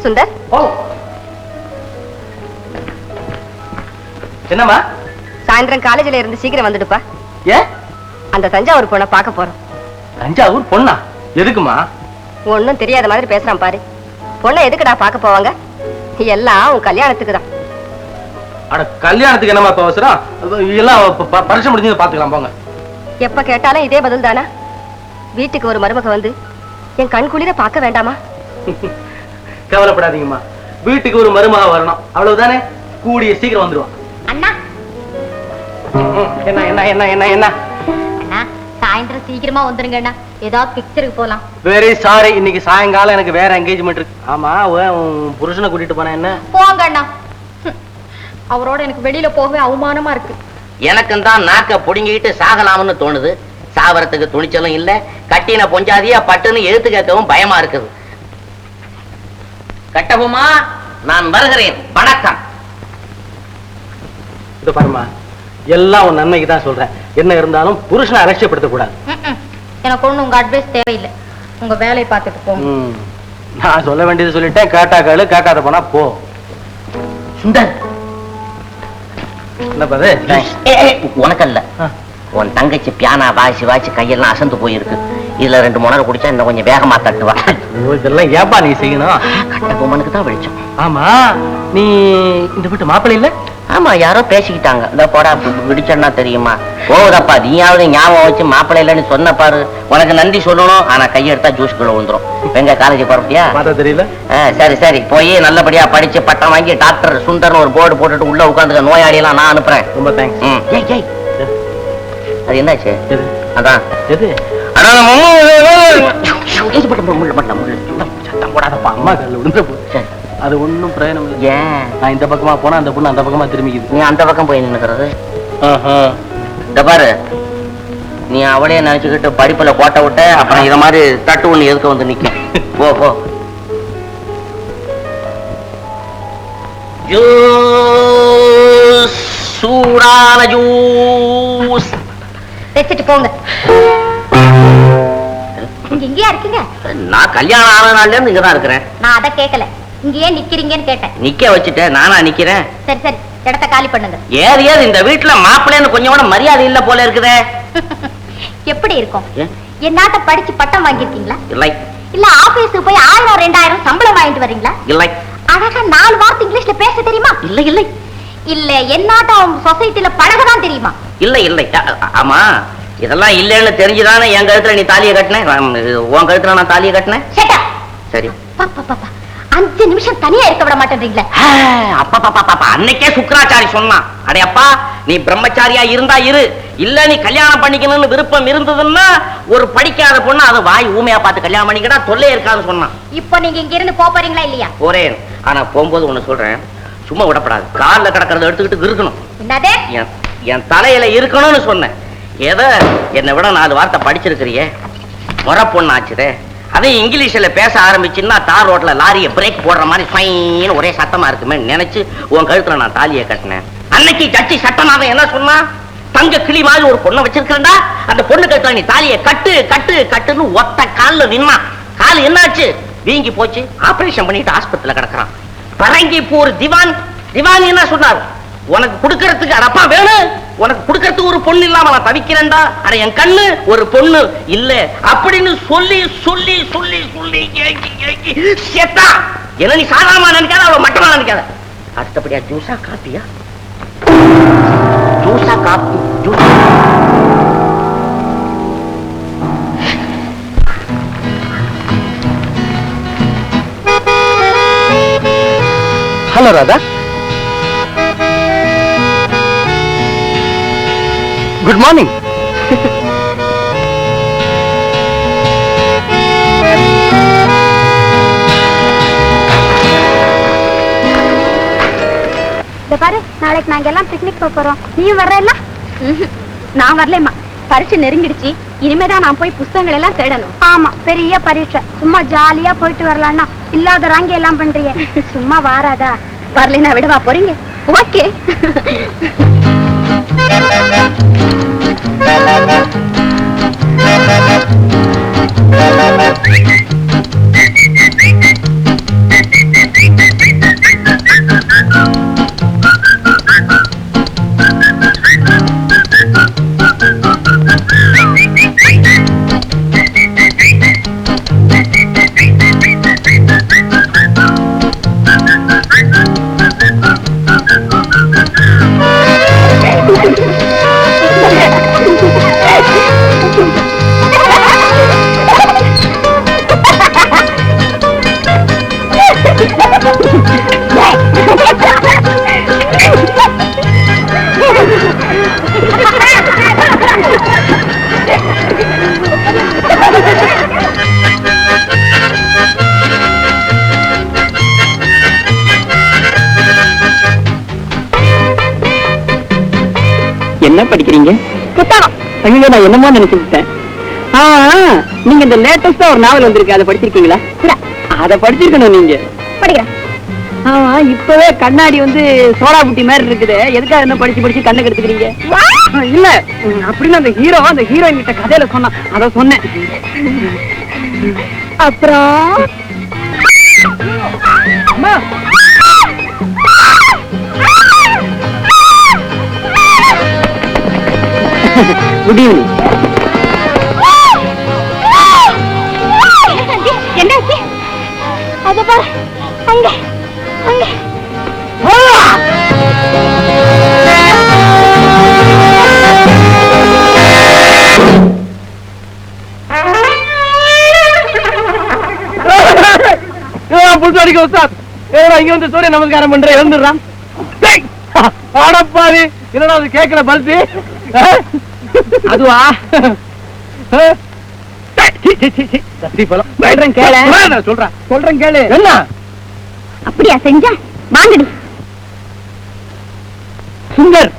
சுந்தர். ஓ என்னம்மா? சாயந்தரம் காலேஜ்ல இருந்து சீக்கிரம் வந்துடுப்பா. ஏன்? அந்த தஞ்சாவூர் பொண்ணை பார்க்க போறோம். தஞ்சாவூர் பொண்ணா? எதுக்குமா? ஒன்னும் தெரியாத மாதிரி பேசுறான் பாரு. பொண்ணை எதுக்குடா பார்க்க போவாங்க? எல்லாம் உன் கல்யாணத்துக்கு தான். அட கல்யாணத்துக்கு என்னமா இப்ப அவசரம்? எல்லாம் பரிசு முடிஞ்சு பாத்துக்கலாம் போங்க. எப்ப கேட்டாலும் இதே பதில் தானா? வீட்டுக்கு ஒரு மருமக வந்து என் கண் குளிர பார்க்க வேண்டாமா? கவலைப்படாதீங்கம்மா, வீட்டுக்கு ஒரு மருமக வரணும், அவ்வளவுதானே. கூடிய சீக்கிரம் வந்துருவான். அண்ணா என்ன என்ன என்ன என்ன என்ன? அண்ணா சாயந்தரம் சீக்கிரமா வந்துருங்க அண்ணா, ஏதாவது பிக்சருக்கு போலாம். வெரி சாரி, இன்னைக்கு சாயங்காலம் எனக்கு வேற என்கேஜ்மெண்ட் இருக்கு. ஆமா, உன் புருஷனை கூட்டிட்டு போனா என்ன? போங்க அண்ணா, அவரோட எனக்கு வெளியில போகவே அவமானமா இருக்கு. எனக்கும் தான் நாக்க புடுங்கிட்டு சாகலாம்னு தோணுது. சாவரத்துக்கு துணிச்சலும் இல்ல, கட்டின பொஞ்சாதியா பட்டுன்னு எழுத்து கேட்கவும் பயமா இருக்குது. கட்டவுமா, நான் வருகிறேன், வணக்கம். இது பாருமா, எல்லாம் உன் நன்மைக்கு தான் சொல்றேன். என்ன இருந்தாலும் புருஷனை அலட்சியப்படுத்த கூடாது. எனக்கு ஒண்ணு உங்க அட்வைஸ் தேவையில்லை, உங்க வேலையை பார்த்துட்டு போங்க. நான் சொல்ல வேண்டியது சொல்லிட்டேன். கேட்டா கேளு, கேட்காத போனா போ. சுந்தர், என்ன பாது? உனக்கல்ல, உன் தங்கச்சி பியானா வாசி வாசி கையெல்லாம் அசந்து போயிருக்கு. இதுல 2 மணி நேரம் குடிச்சா இன்னும் கொஞ்சம் வேகமா தட்டுவா. இதெல்லாம் ஏப்பா நீ செய்யணும்? கட்டபொம்மனுக்கு தான் வெளிச்சம். ஆமா, நீ இந்த வீட்டு மாப்பிள்ளை இல்ல? ஆமா, யாரோ பேசிக்கிட்டாங்க. இந்த போடா விடிச்சன்னா தெரியுமா? போகுதப்பா, நீயாவது ஞாபகம் வச்சு மாப்பிள்ளை இல்லைன்னு சொன்ன பாரு. உனக்கு நன்றி சொல்லணும், ஆனா கையெடுத்தா ஜூஸ்குள்ள வந்துடும். எங்க காலேஜ் போறப்பியா? பார்த்தா தெரியல. சரி சரி, போய் நல்லபடியா படிச்சு பட்டம் வாங்கி டாக்டர் சுந்தர்னு ஒரு போர்டு போட்டுட்டு உள்ள உட்காந்துக்க. நோயாளி எல்லாம் நான் அனுப்புறேன். ரொம்ப தேங்க்ஸ். அது என்னாச்சு? அதான் எது? சத்தம் போடாதப்பா, அம்மா கல்ல விழுந்து போச்சு. அது ஒண்ணும் பிரயோஜனம் இல்லை. ஏன்? நான் இந்த பக்கமா போனா அந்த பொண்ணு அந்த பக்கமா திரும்பிக்குது. நீ அந்த பக்கம் போய் நின்னுக்கிறது. இந்த பாரு, நீ அவளையே நினைச்சுக்கிட்டு படிப்புல கோட்டை விட்ட, அப்புறம் இத மாதிரி தட்டு ஒண்ணு எதுக்கு வந்து நிக்கும். போ போ. ஜூஸ், சூடான ஜூஸ் வச்சுட்டு போங்க. நீங்க இங்கேயா இருக்கீங்க? நான் கல்யாணம் ஆன நாள்ல இருந்து இங்கதான் இருக்கிறேன். நான் அதை கேட்கல, இங்க ஏன் நிக்கிறீங்கன்னு கேட்டேன். நிக்க வச்சுட்டேன், நானா நிக்கிறேன்? சரி சரி, இடத்த காலி பண்ணுங்க. ஏது ஏது இந்த வீட்டுல மாப்பிள்ளைன்னு கொஞ்சம் கூட மரியாதை இல்ல போல இருக்குதே. எப்படி இருக்கும்? என்னாட்ட படிச்சு பட்டம் வாங்கிருக்கீங்களா? இல்லை. இல்ல ஆபீஸுக்கு போய் 1000 2000 சம்பளம் வாங்கிட்டு வரீங்களா? இல்லை. அழகா 4 வார்த்தை இங்கிலீஷ்ல பேச தெரியுமா? இல்லை இல்லை. இல்ல என்னாட்டம் சொசைட்டில பழகதான் தெரியுமா? இல்லை இல்லை. ஆமா, இதெல்லாம் இல்லைன்னு தெரிஞ்சுதானே என் கழுத்துல நீ தாலியை கட்டின. உன் கழுத்துல நான் தாலியை கட்டினேன். சரி, 5 நிமிஷம் தனியா இருக்க விட மாட்டேன்றீங்களே. அப்பா அன்னைக்கே சுக்கராச்சாரி சொன்னான், அடே அப்பா நீ பிரம்மச்சாரியா இருந்தா இரு, இல்ல நீ கல்யாணம் பண்ணிக்கணும்னு விருப்பம் இருந்ததுன்னா ஒரு படிக்காத பொண்ணு அது வாய் ஊமையா பார்த்து கல்யாணம் பண்ணிக்கிட்டா தொல்லை இருக்காதுன்னு சொன்னான். இப்போ நீங்க இங்க இருந்து போறீங்களா இல்லையா? போறேன், ஆனா போகும்போது ஒண்ணு சொல்றேன், சும்மா விடப்படாது. காலில் கிடக்கிறத எடுத்துக்கிட்டு இருக்கணும். என்னது? என் தலையில இருக்கணும்னு சொன்னேன். ஏதோ என்னை விட 4 வார்த்தை படிச்சிருக்கிறியே, முறை பொண்ணு ஆச்சுதே. அதே இங்கிலீஷ்ல பேச ஆரம்பிச்சுன்னா தார் ரோட்ல லாரியை பிரேக் போடுற மாதிரி ஃபைன்னு ஒரே சத்தமா இருக்குமே நினைச்சு உன் கழுத்துல நான் தாலியை கட்டினேன். அன்னைக்கு ஜட்ஜி சட்டமாக என்ன சொன்னா, தங்க கிளி மாதிரி ஒரு பொண்ணை வச்சிருக்கா, அந்த பொண்ணு கழுத்துல நீ தாலியை கட்டு கட்டு கட்டுன்னு ஒத்த கால்ல நின்னா. கால் என்னாச்சு? வீங்கி போச்சு. ஆபரேஷன் பண்ணிட்டு ஆஸ்பத்திரியில கிடக்குறான். பரங்கிப்பூர் திவான் திவான் என்ன சொன்னார், உனக்கு கொடுக்கறதுக்கு அரப்பா வேணும், உனக்கு கொடுக்கறதுக்கு ஒரு பொண்ணு இல்லாம நான் தவிக்கிறேன்டா. அட என் கண்ணு ஒரு பொண்ணு இல்ல அப்படின்னு சொல்லி சொல்லி சொல்லி சொல்லி செத்தா. என்ன நீ சாதாரணமா நினைக்காத, அவ மட்டமா நினைக்காத. அடுத்தபடியா ஜூஸா காப்பியா? ஜூஸா coffee? Juice. Hello Radha, good morning. பாரு, நாளைக்கு நாங்க எல்லாம் பிக்னிக் போறோம், நீயும் வர்றல? நான் வரலம்மா, பரீட்சை நெருங்கிடுச்சு. இனிமேதான் நான் போய் புத்தகங்கள் எல்லாம் தேடணும். ஆமா, பெரிய பரீட்சை, சும்மா ஜாலியா போயிட்டு வரலாம்னா இல்லாத ராங்க எல்லாம் பண்றீங்க. சும்மா வாராதா? வரலைன்னா விடவா போறீங்க? ஓகே. என்ன படிக்கிறீங்க? புத்தகம். ஐயோ, நான் என்னமோ நினைச்சுட்டேன். நீங்க இந்த லேட்டஸ்டா ஒரு நாவல் வந்திருக்கு, அதை படிச்சிருக்கீங்களா? அதை படிச்சிருக்கணும் நீங்க. படிக்கிறேன். இப்பவே கண்ணாடி வந்து சோடா புட்டி மாதிரி இருக்குது. எதுக்காக என்ன படிச்சு படிச்சு கண்ணை கெடுத்துக்கிறீங்க? இல்ல அப்படின்னு அந்த ஹீரோயின் கிட்ட கதையில சொன்னா, அத சொன்னேன். அப்புறம் அம்மா, குட் ஈவினிங். என்னாச்சு? அத பாரு, அங்க அங்க. புதுசாடிக்க உஸ்தாத், இங்க வந்து சூரிய நமஸ்காரம் பண்ற எழுந்துடுறான். ஆடப்பாரு, என்னடா அது கேட்கிற பல்பு? அதுவா? சொல்றேன் கேளு. சொல்றேன் கேளு. என்ன அப்படியா செஞ்சா? வாங்கடி. சுந்தர்,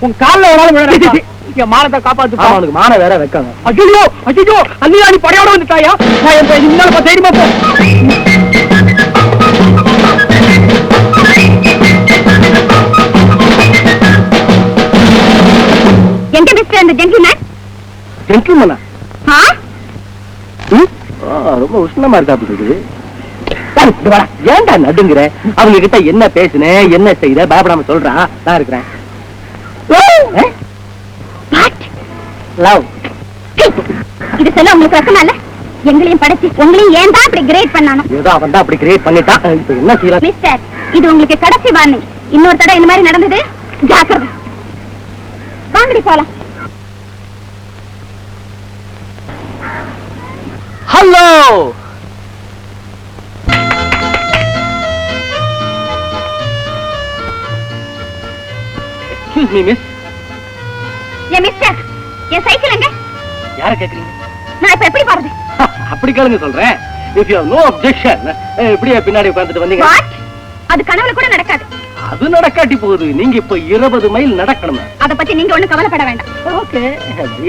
உன் கால்ல ஒரு மானத்தை காப்பாத்து. அவனுக்கு மான வேற வைக்காங்க. ஐயோ ஐயோ, அன்னியாடி படையோட வந்துட்டாயா? நான் தைரியமா போ. எங்க மிஸ்டர் அந்த ஜென்டில்மேன்? ஜென்டில்மேனா? ரொம்ப உஷ்ணமா இருக்கா? ஏன்டா நடுங்குற? அவங்க கிட்ட என்ன பேசுனேன், என்ன செய்த, பயப்படாம சொல்றா. நான் இருக்கிறேன். லவ் இது சொல்ல உங்களுக்கு ரசமா இல்ல? எங்களையும் படைச்சு உங்களையும் ஏன் தான் அப்படி கிரேட் பண்ணானோ? ஏதோ அவன் தான் அப்படி கிரியேட் பண்ணிட்டான். இப்ப என்ன செய்யலாம்? மிஸ்டர், இது உங்களுக்கு கடைசி வார்னிங். இன்னொரு தடவை இந்த மாதிரி நடந்தது, ஜாக்கிரதை. வாங்கடி போலாம். Hello, excuse me miss. ஏ மிஸ்டர், என் சைக்கிள் எங்க? யார கேக்குறீங்க? நான் இப்ப எப்படி போறது? அப்படி கேளுங்க சொல்றேன். If you have no objection, இப்படியே பின்னாடி உட்கார்ந்துட்டு வந்தீங்க. வாட்? அது கனவுல கூட நடக்காது. அது நடக்காட்டி போகுது. நீங்க இப்ப 20 மைல் நடக்கணும். அத பத்தி நீங்க ஒண்ணும் கவலைப்பட வேண்டாம். ஓகே,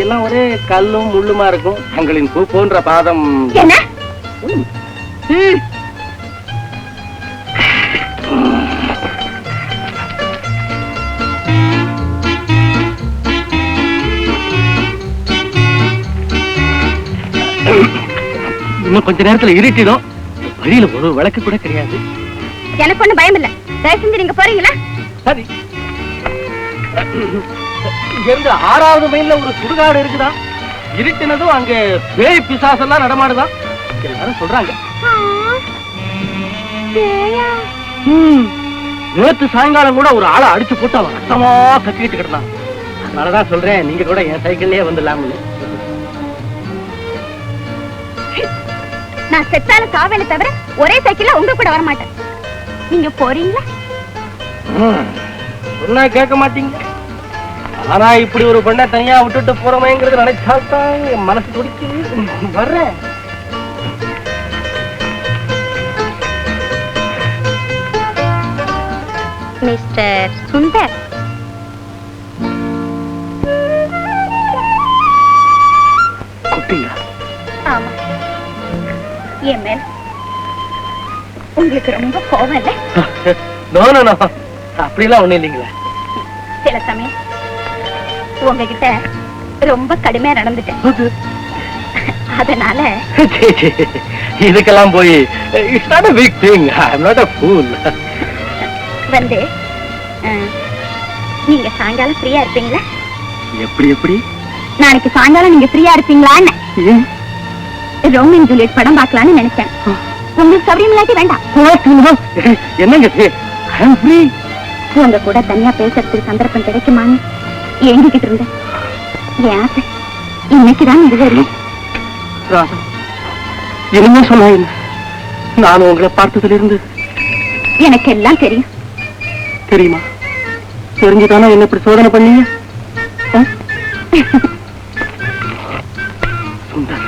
எல்லாம் ஒரே கல்லும் முள்ளுமா இருக்கும். தங்களின் பூ போன்ற பாதம். என்ன? இன்னும் கொஞ்ச நேரத்துல இருட்டிடும். வழியில ஒரு விளக்கு கூட கிடையாது. எனக்கு ஒண்ணும் பயம் இல்ல. தயவு செஞ்சு நீங்க போறீங்களா? சரி. இங்க இருந்து 6வது மைல்ல ஒரு சுடுகாடு இருக்குதா? இருட்டினதும் அங்க பேய் பிசாசெல்லாம் நடமாடுதான் எல்லாரும் சொல்றாங்க. நேத்து சாயங்காலம் கூட ஒரு ஆளை அடிச்சு போட்டு அவன் ரத்தமா கத்திக்கிட்டு கிடந்தான். அதனாலதான் சொல்றேன், நீங்க கூட என் சைக்கிள்லயே வந்துடலாம்னு. நான் செத்தால சாவேல தவிர ஒரே சைக்கிள்ல உங்க கூட வர மாட்டேன். நீங்க போறீங்களா? சொன்னா கேட்க மாட்டீங்க. ஆனா இப்படி ஒரு பெண்ணை தனியா விட்டுட்டு போறமேங்கிறது நினைச்சால்தான் என் மனசு துடிக்குது. வர்றேன். மிஸ்டர் சுந்தர், குட்டிங்களா? ஆமா, என் மேல் உங்களுக்கு ரொம்ப கோவம் இல்ல? நோ நோ நோ, அப்படிலாம் ஒண்ணும் இல்லைங்களே. சில சமயம் உங்ககிட்ட ரொம்ப கடுமையா நடந்துட்டேன். அதனால இதுக்கெல்லாம் போய் it's not a big thing. I'm not a fool. வந்து நீங்க சாயங்காலம் ஃப்ரீயா இருப்பீங்களா? எப்படி நாளைக்கு சாயங்காலம் நீங்க ஃப்ரீயா இருப்பீங்களான்னு ரோமியோ ஜூலியட் படம் பார்க்கலாம்னு நினைச்சேன். உங்களுக்கு சௌரியம் இல்லாட்டி வேண்டாம். என்னங்க உங்க கூட தனியா பேசுறதுக்கு சந்தர்ப்பம் கிடைக்குமான்னு ஏங்கிக்கிட்டு இருந்தேன். என் ஆசை இன்னைக்குதான் நிறைவேறும். இனிமே சொன்ன நான் உங்களை பார்த்ததுல இருந்து எனக்கு எல்லாம் தெரியும். தெரியுமா? தெரிஞ்சுதானே என்ன இப்படி சோதனை பண்ணீங்க? சுந்தர்,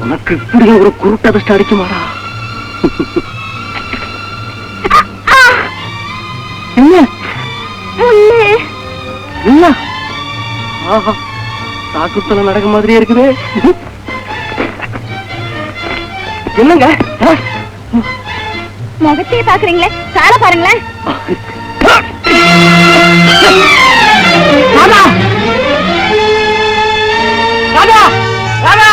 உனக்கு இப்படி ஒரு குருட்டதிர்ஷ்டம் அடிக்குமாடா? என்ன? இல்ல. தாக்குத்தல நடக்க மாதிரியே இருக்குது. என்னங்க முகத்தையே பாக்குறீங்களே, சார பாருங்களேன். ராதா ராதா ராதா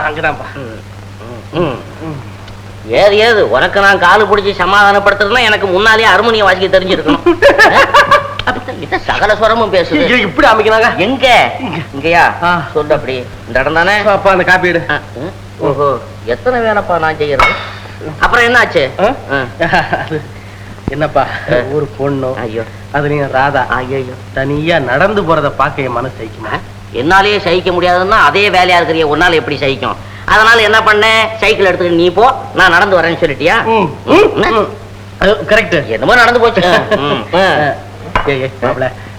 அங்கதான்ப்பா. ஏது ஏது உனக்கு நான் காலு பிடிச்சி சமாதானப்படுத்துறதுன்னா எனக்கு முன்னாலே ஹார்மோனியம் வாசிக்க தெரிஞ்சிருக்கணும். சகல ஸ்வரமும் பேசுது. இப்படி அமைக்கிறாங்க. எங்க இங்கயா சொல்லு. அப்படி இந்த இடம் தானே. அப்பா அந்த காப்பி எடு. ஓஹோ, எத்தனை வேணப்பா நான் செய்யறது. அப்புறம் என்ன ஆச்சு? என்னப்பா ஒரு பொண்ணு, ஐயோ அதுலயும் ராதா ஐயோ தனியா நடந்து போறத பாக்க என் மனசு சகிக்குமா? என்னாலேயே சகிக்க முடியாதுன்னா அதே வேலையா இருக்கிறிய உன்னால எப்படி சகிக்கும்? அதனால என்ன பண்ண, சைக்கிள் எடுத்துக்கிட்டு நீ போ, நான் நடந்து வரேன்னு சொல்லிட்டியா? கரெக்ட். என்னமோ நடந்து போச்சு.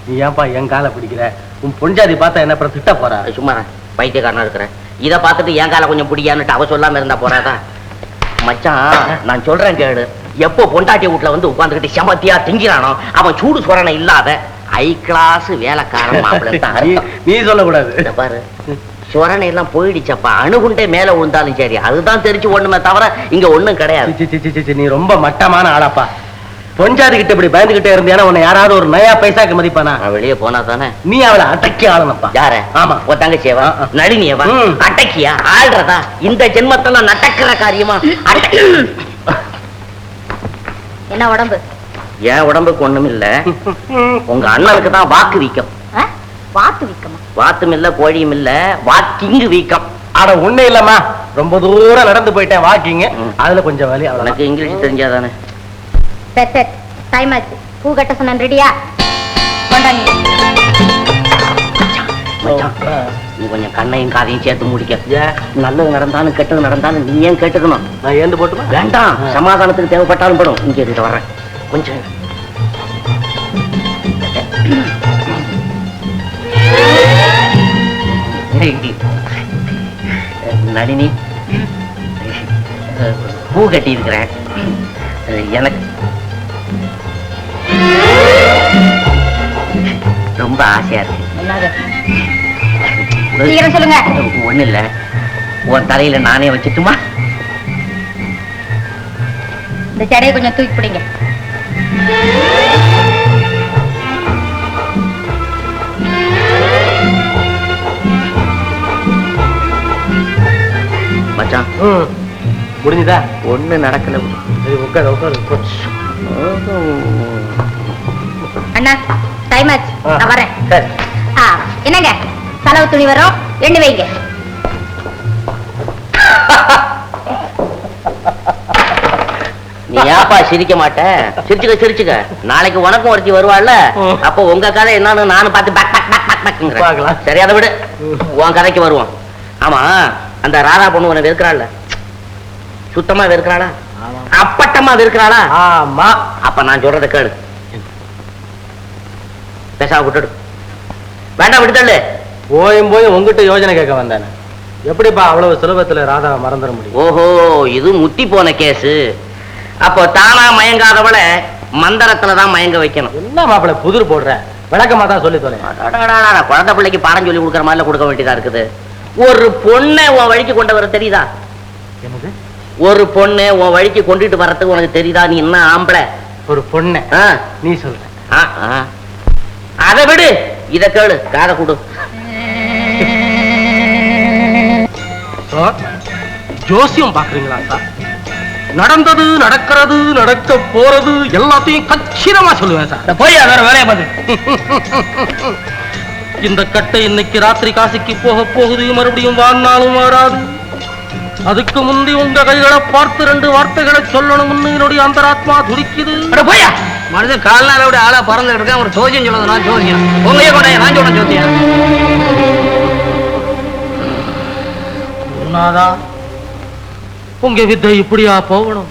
நீ ஏன்பா என் காலை பிடிக்கிற? உன் பொஞ்சாதி பார்த்தா என்ன அப்புறம் திட்ட போறா? சும்மா பைத்தியக்காரனா இருக்கிற. இதை பார்த்துட்டு என் காலை கொஞ்சம் பிடிக்கான்னுட்டு அவ சொல்லாம இருந்தா போறாதா? மச்சான் நான் சொல்றேன் கேளு. எப்போ பொண்டாட்டி வீட்டுல வந்து உட்காந்துக்கிட்டு செமத்தியா திங்கிறானோ அவன் சூடு சொரணை இல்லாத ஹை கிளாஸ் வேலைக்காரன் மாப்பிள்ளை. நீ சொல்லக்கூடாது. பாரு, சொரணை எல்லாம் போயிடுச்சப்பா. அணுகுண்டே மேல விழுந்தாலும் சரி, அதுதான் தெரிஞ்சு ஒண்ணுமே தவிர இங்க ஒண்ணும் கிடையாது. நீ ரொம்ப மட்டமான ஆளாப்பா. பொஞ்சாதி கிட்ட இப்படி பயந்துகிட்டே இருந்தேன்னா உன்னை யாராவது ஒரு நயா பைசாக்கு மதிப்பானா? வெளியே போனா தானே நீ அவளை அடக்கி ஆளனப்பா. யார? ஆமா, உன் தங்கச்சியவா? நளினியவா? அடக்கியா? ஆள்றதா? இந்த ஜென்மத்தெல்லாம் நடக்கிற காரியமா? என்ன உடம்பு? என் உடம்புக்கு ஒண்ணும் இல்ல, உங்க அண்ணனுக்கு தான் வாக்கு வீக்கம். வாத்து வீக்கமா? வாத்தும் இல்ல, கோழியும் இல்ல, வாக்கிங்கு வீக்கம். அட ஒண்ணு இல்லம்மா, ரொம்ப தூரம் நடந்து போயிட்டேன் வாக்கிங்க, அதுல கொஞ்சம் வலி. உனக்கு இங்கிலீஷ் தெரிஞ்சாதானே? சரி, டைம் ஆச்சு. பூ கட்ட சொன்ன ரெடியா? கொண்டாங்க. நீ கொஞ்சம் கண்ணையும் காதையும் சேர்த்து முடிக்க. நல்லது நடந்தாலும் கெட்டது நடந்தாலும் நீ ஏன் கேட்டுக்கணும்? நான் ஏந்து போட்டுமா? வேண்டாம், சமாதானத்துக்கு தேவைப்பட்டாலும் படும். இங்க இருக்க வர்றேன் கொஞ்சம். நளினி, பூ கட்டி இருக்கிறேன். எனக்கு ரொம்ப ஆசையா இருக்கு. சீக்கிரம் சொல்லுங்க. ஒண்ணு இல்ல, உன் தலையில நானே வச்சுட்டுமா? இந்த சடையை கொஞ்சம் தூக்கி பிடிங்க. மச்சான் முடிஞ்சுதா? ஒண்ணு நடக்கல. உட்காரு உட்காரு. அண்ணா டைம் ஆச்சு, நான் வரேன். சரி. என்னங்க செலவு துணி வரும், எண்ணி வைங்க. நீ ஏப்பா சிரிக்க மாட்ட? சிரிச்சுக்க சிரிச்சுக்க. நாளைக்கு உனக்கும் ஒருத்தி வருவாள்ல, அப்போ உங்க கதை என்னன்னு நானும் பார்த்து பேக் பேக் பேக் பேக் பேக்ங்கறேன். பார்க்கலாம். சரி, அதை விடு, உன் கதைக்கு வருவோம். ஆமா, அந்த ராதா பொண்ணு உனக்கு வெறுக்கிறாள்ல? சுத்தமா வெறுக்கிறாளா? அப்பட்டமா வெறுக்கிறாளா? ஆமா. அப்ப நான் சொல்றத கேளு. பேசாம விட்டுடு. வேண்டாம், விட்டுதல்லு. போயும் போய் உங்ககிட்ட யோஜனை கேட்க வந்தானே. எப்படிப்பா அவ்வளவு சுலபத்துல ராதாவை மறந்துட முடியும்? ஓஹோ, இது முத்தி போன கேஸு. அப்போ தானா மயங்காதவள மந்திரத்துலதான் மயங்க வைக்கணும். என்ன மாப்பிள்ள புதிர் போடுற? விளக்கமா தான் சொல்லி தொலை. குழந்தை பிள்ளைக்கு பாடம் சொல்லி கொடுக்குற மாதிரி கொடுக்க வேண்டியதா இருக்குது. ஒரு பொண்ணை உன் வழிக்கு கொண்டு வர தெரியுதா? என்னது? ஒரு பொண்ணை உன் வழிக்கு கொண்டுட்டு வர்றதுக்கு உனக்கு தெரியுதா? நீ என்ன ஆம்பளை? ஒரு பொண்ணை நீ சொல்ற? அதை விடு, இத கேளு, காதை கொடு. ஜோசியம் பாக்குறீங்களா சார்? நடந்தது, நடக்கிறது, நடக்க போறது எல்லாத்தையும் கச்சிதமா சொல்லுவேன் சார். போய் வேற வேலையை பார்த்து. இந்த கட்டை இன்னைக்கு ராத்திரி காசிக்கு போக போகுது, மறுபடியும் வாழ்நாளும் வராது. அதுக்கு முந்தி உங்க கைகளை பார்த்து 2 வார்த்தைகளை சொல்லணும்னு என்னுடைய அந்தராத்மா துடிக்குது. போயா மனுஷன் கால்நாளோட ஆளா பறந்து இருக்கேன். ஒரு ஜோசியம் சொல்லுது, நான் ஜோசியம் உங்களையே கொண்ட நான் சொல்றேன் ஜோசியம். உங்க வித்தை இப்படியா போகணும்?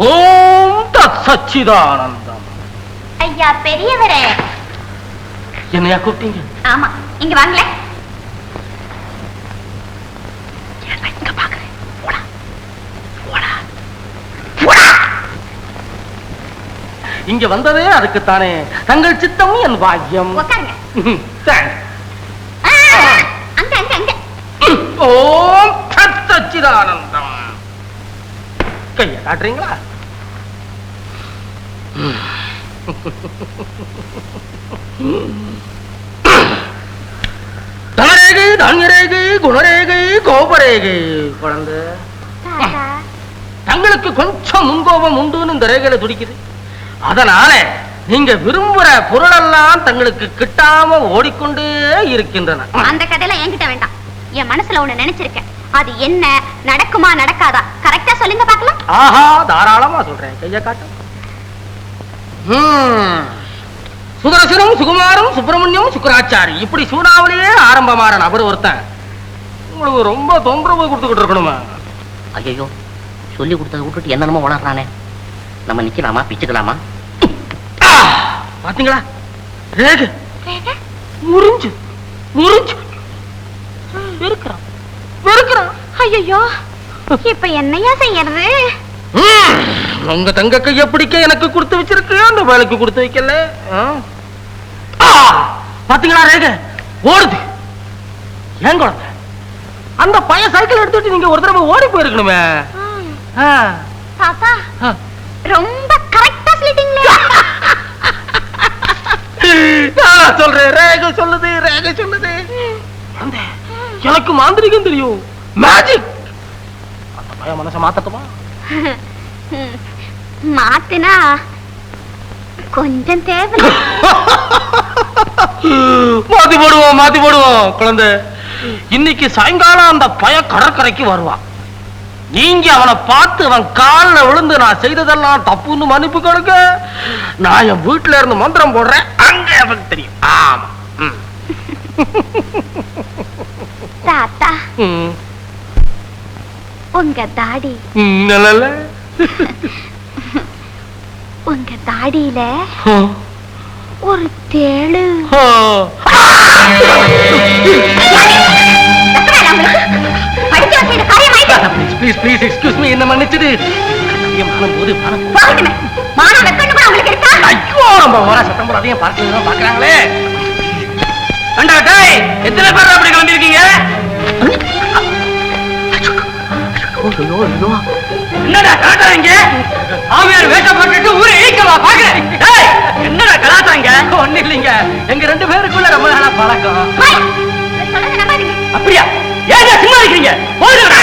ஓம் தத் சச்சிதானந்தம். ஐயா பெரியவரே. என்னையா கூப்பிட்டீங்க? ஆமா, இங்க வாங்களே. இங்க வந்ததே அதுக்குத்தானே. தங்கள் சித்தம் என் பாக்கியம். உட்காருங்க. Thanks. அங்க அங்க அங்க. ஓம் சச்சிதானந்தம். கையை காட்டுறீங்களா? தனரேகை, தானியரேகை, குணரேகை, கோபரேகை. குழந்தை, தங்களுக்கு கொஞ்சம் முன்கோபம் உண்டுன்னு இந்த ரேகையில துடிக்குது. அதனால நீங்க விரும்புற பொருளெல்லாம் தங்களுக்கு கிட்டாம ஓடிக்கொண்டே இருக்கின்றன. அந்த கதையெல்லாம் என்கிட்ட வேண்டாம். என் மனசுல ஒண்ணு நினைச்சிருக்கேன். அது என்ன, நடக்குமா நடக்காதா கரெக்டா சொல்லுங்க பாக்கலாம். ஆஹா, தாராளமா சொல்றேன். கைய காட்டு. சுதர்சனம், சுகுமாரம், சுப்பிரமணியம், சுக்கராச்சாரி, இப்படி சூனாவிலேயே ஆரம்பமான நபர் ஒருத்தன் உங்களுக்கு ரொம்ப தொந்தரவு கொடுத்துக்கிட்டு இருக்கணுமா? ஐயோ, சொல்லி கொடுத்ததை விட்டுட்டு என்னென்னமோ உணர்றானே. நம்ம நிக்கலாமா, பிச்சுக்கலாமா? பாத்தீங்களா, ரேகை முறிஞ்சு முறிஞ்சு வெறுக்கிறான் வெறுக்கிறான். ஐயோ, இப்ப என்னையா செய்யறது? உங்க தங்க கைய பிடிக்க எனக்கு கொடுத்து வச்சிருக்கு, அந்த வேலைக்கு கொடுத்து வைக்கல. பாத்தீங்களா, ரேகை ஓடுது. ஏன் குழந்தை, அந்த பையன் சைக்கிள் எடுத்துட்டு நீங்க ஒரு தடவை ஓடி போயிருக்கணுமே. தாத்தா, ரொம்ப கரெக்டா சொல்லிட்டீங்களே. நான் சொல்றேன், ரேகை சொல்லுது, ரேகை சொல்லுது. எனக்கு மாந்திரிகம் தெரியும், மேஜிக். அந்த பையன் மனசை மாத்தட்டுமா? மாத்தினா கொஞ்சம் தேவை. மாத்தி போடுவோம், மாத்தி போடுவோம். குழந்தை, இன்னைக்கு சாயங்காலம் அந்த பையன் கடற்கரைக்கு வருவான். நீங்க அவனை பார்த்து அவன் காலில் விழுந்து நான் செய்ததெல்லாம் தப்புன்னு மன்னிப்பு கொடுக்க, நான் என் வீட்டுல இருந்து மந்திரம் போடுறேன், அங்க அவனுக்கு தெரியும். ஆமா. தாத்தா, உங்க தாடி நல்ல உங்க தாடியில ஒரு தேளு. என்ன மன்னிச்சிடு. சத்தம் போடாதையும் பாக்குறாங்களே. எத்தனை பேர் அப்படி கிளம்பிருக்கீங்க? என்னடா கலாட்டாங்க? ஆவியார் வேஷம் போட்டுட்டு ஊரை இழுக்கவா பாக்குறேன். என்னடா கலாட்டாங்க? ஒண்ணு இல்லைங்க, எங்க 2 பேருக்குள்ள ரொம்ப நாளா பழக்கம். அப்படியா? ஏங்க சும்மா இருக்கீங்க? ஒரு ஆளு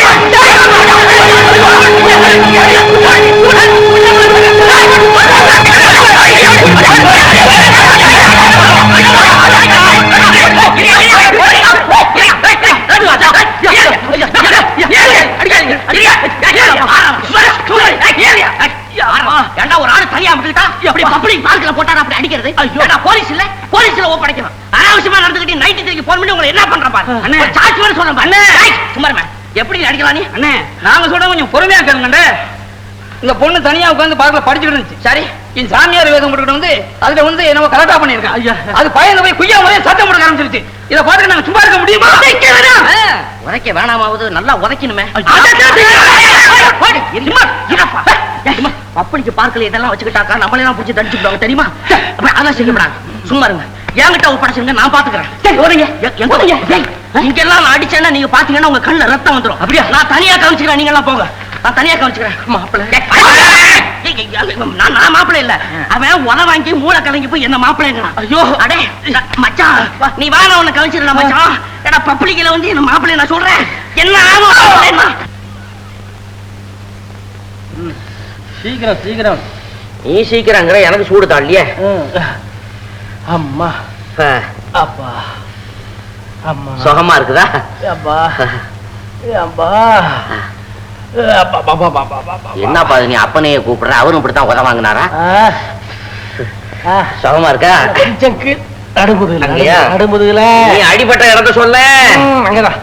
தனியா விட்டுட்டா அப்படி பப்ளிக் பார்க்ல போட்டா அப்படி அடிக்கிறது. போலீஸ் இல்ல, போலீஸ்ல ஒப்படைக்கணும். அனாவசியமா நடந்துக்கிட்டு நைட்டு திருப்பி போன் பண்ணி உங்களை என்ன பண்றப்பா? சாட்சி வேற சொல்றேன். சும்மா எப்படி அடிக்கலாம் நீ? அண்ணே, நாங்க சொல்ற கொஞ்சம் பொறுமையா கேளுங்க. இந்த பொண்ணு தனியா உட்கார்ந்து பார்க்கல படிச்சுட்டு இருந்துச்சு. சரி, இந்த சாமியார் வேதம் போட்டுக்கிட்டு வந்து அதுல வந்து என்ன கரெக்டா பண்ணிருக்கேன். அது பயந்து போய் குய்யா முறைய சத்தம் போட ஆரம்பிச்சிருச்சு. இதை பார்த்து நாங்க சும்மா இருக்க முடியுமா? உதைக்க வேணாமாவது, நல்லா உதைக்கணுமே. பப்பளிக்கு பார்க்கல இதெல்லாம் வச்சுக்கிட்டாக்கா நம்மளெல்லாம் பிடிச்சி தடிச்சுக்கிடுவாங்க தெரியுமா? அதெல்லாம் செய்யப்படாது. சும்மா இருங்க, என்கிட்ட ஒரு படைச்சுங்க, நான் பாத்துக்கிறேன். இங்கெல்லாம் நான் அடிச்சேன்னா நீங்க பாத்தீங்கன்னா உங்க கண்ணுல ரத்தம் வந்துடும். அப்படியா? நான் தனியா கவனிச்சுக்கிறேன், நீங்க எல்லாம் போங்க. நான் தனியா கவனிச்சுக்கிறேன். நான் மாப்பிள்ளை இல்ல, அவன் உன வாங்கி மூளை கலங்கி போய் என்ன மாப்பிள்ளைங்கிறான். ஐயோ அடே மச்சான், நீ வாங்க உன்னை கவனிச்சிடலாம் மச்சான். ஏடா பப்ளிக்ல வந்து என்ன மாப்பிள்ளை நான் சொல்றேன். என்ன ஆகும்? சீக்கிரம் சீக்கிரம். நீ சீக்கிரங்கிற, எனக்கு சூடு தாள்ளியே. அம்மா அப்பா அம்மா சுகமா இருக்குதா? அப்பா அப்பா என்னப்பா நீ அப்பனையே கூப்பிடுற? அவரும் இப்படித்தான் உத வாங்கினாரா? சுகமா இருக்கா? நடுமுதுகுல நீ அடிபட்ட இடத்த சொல்ல. அங்கதான்.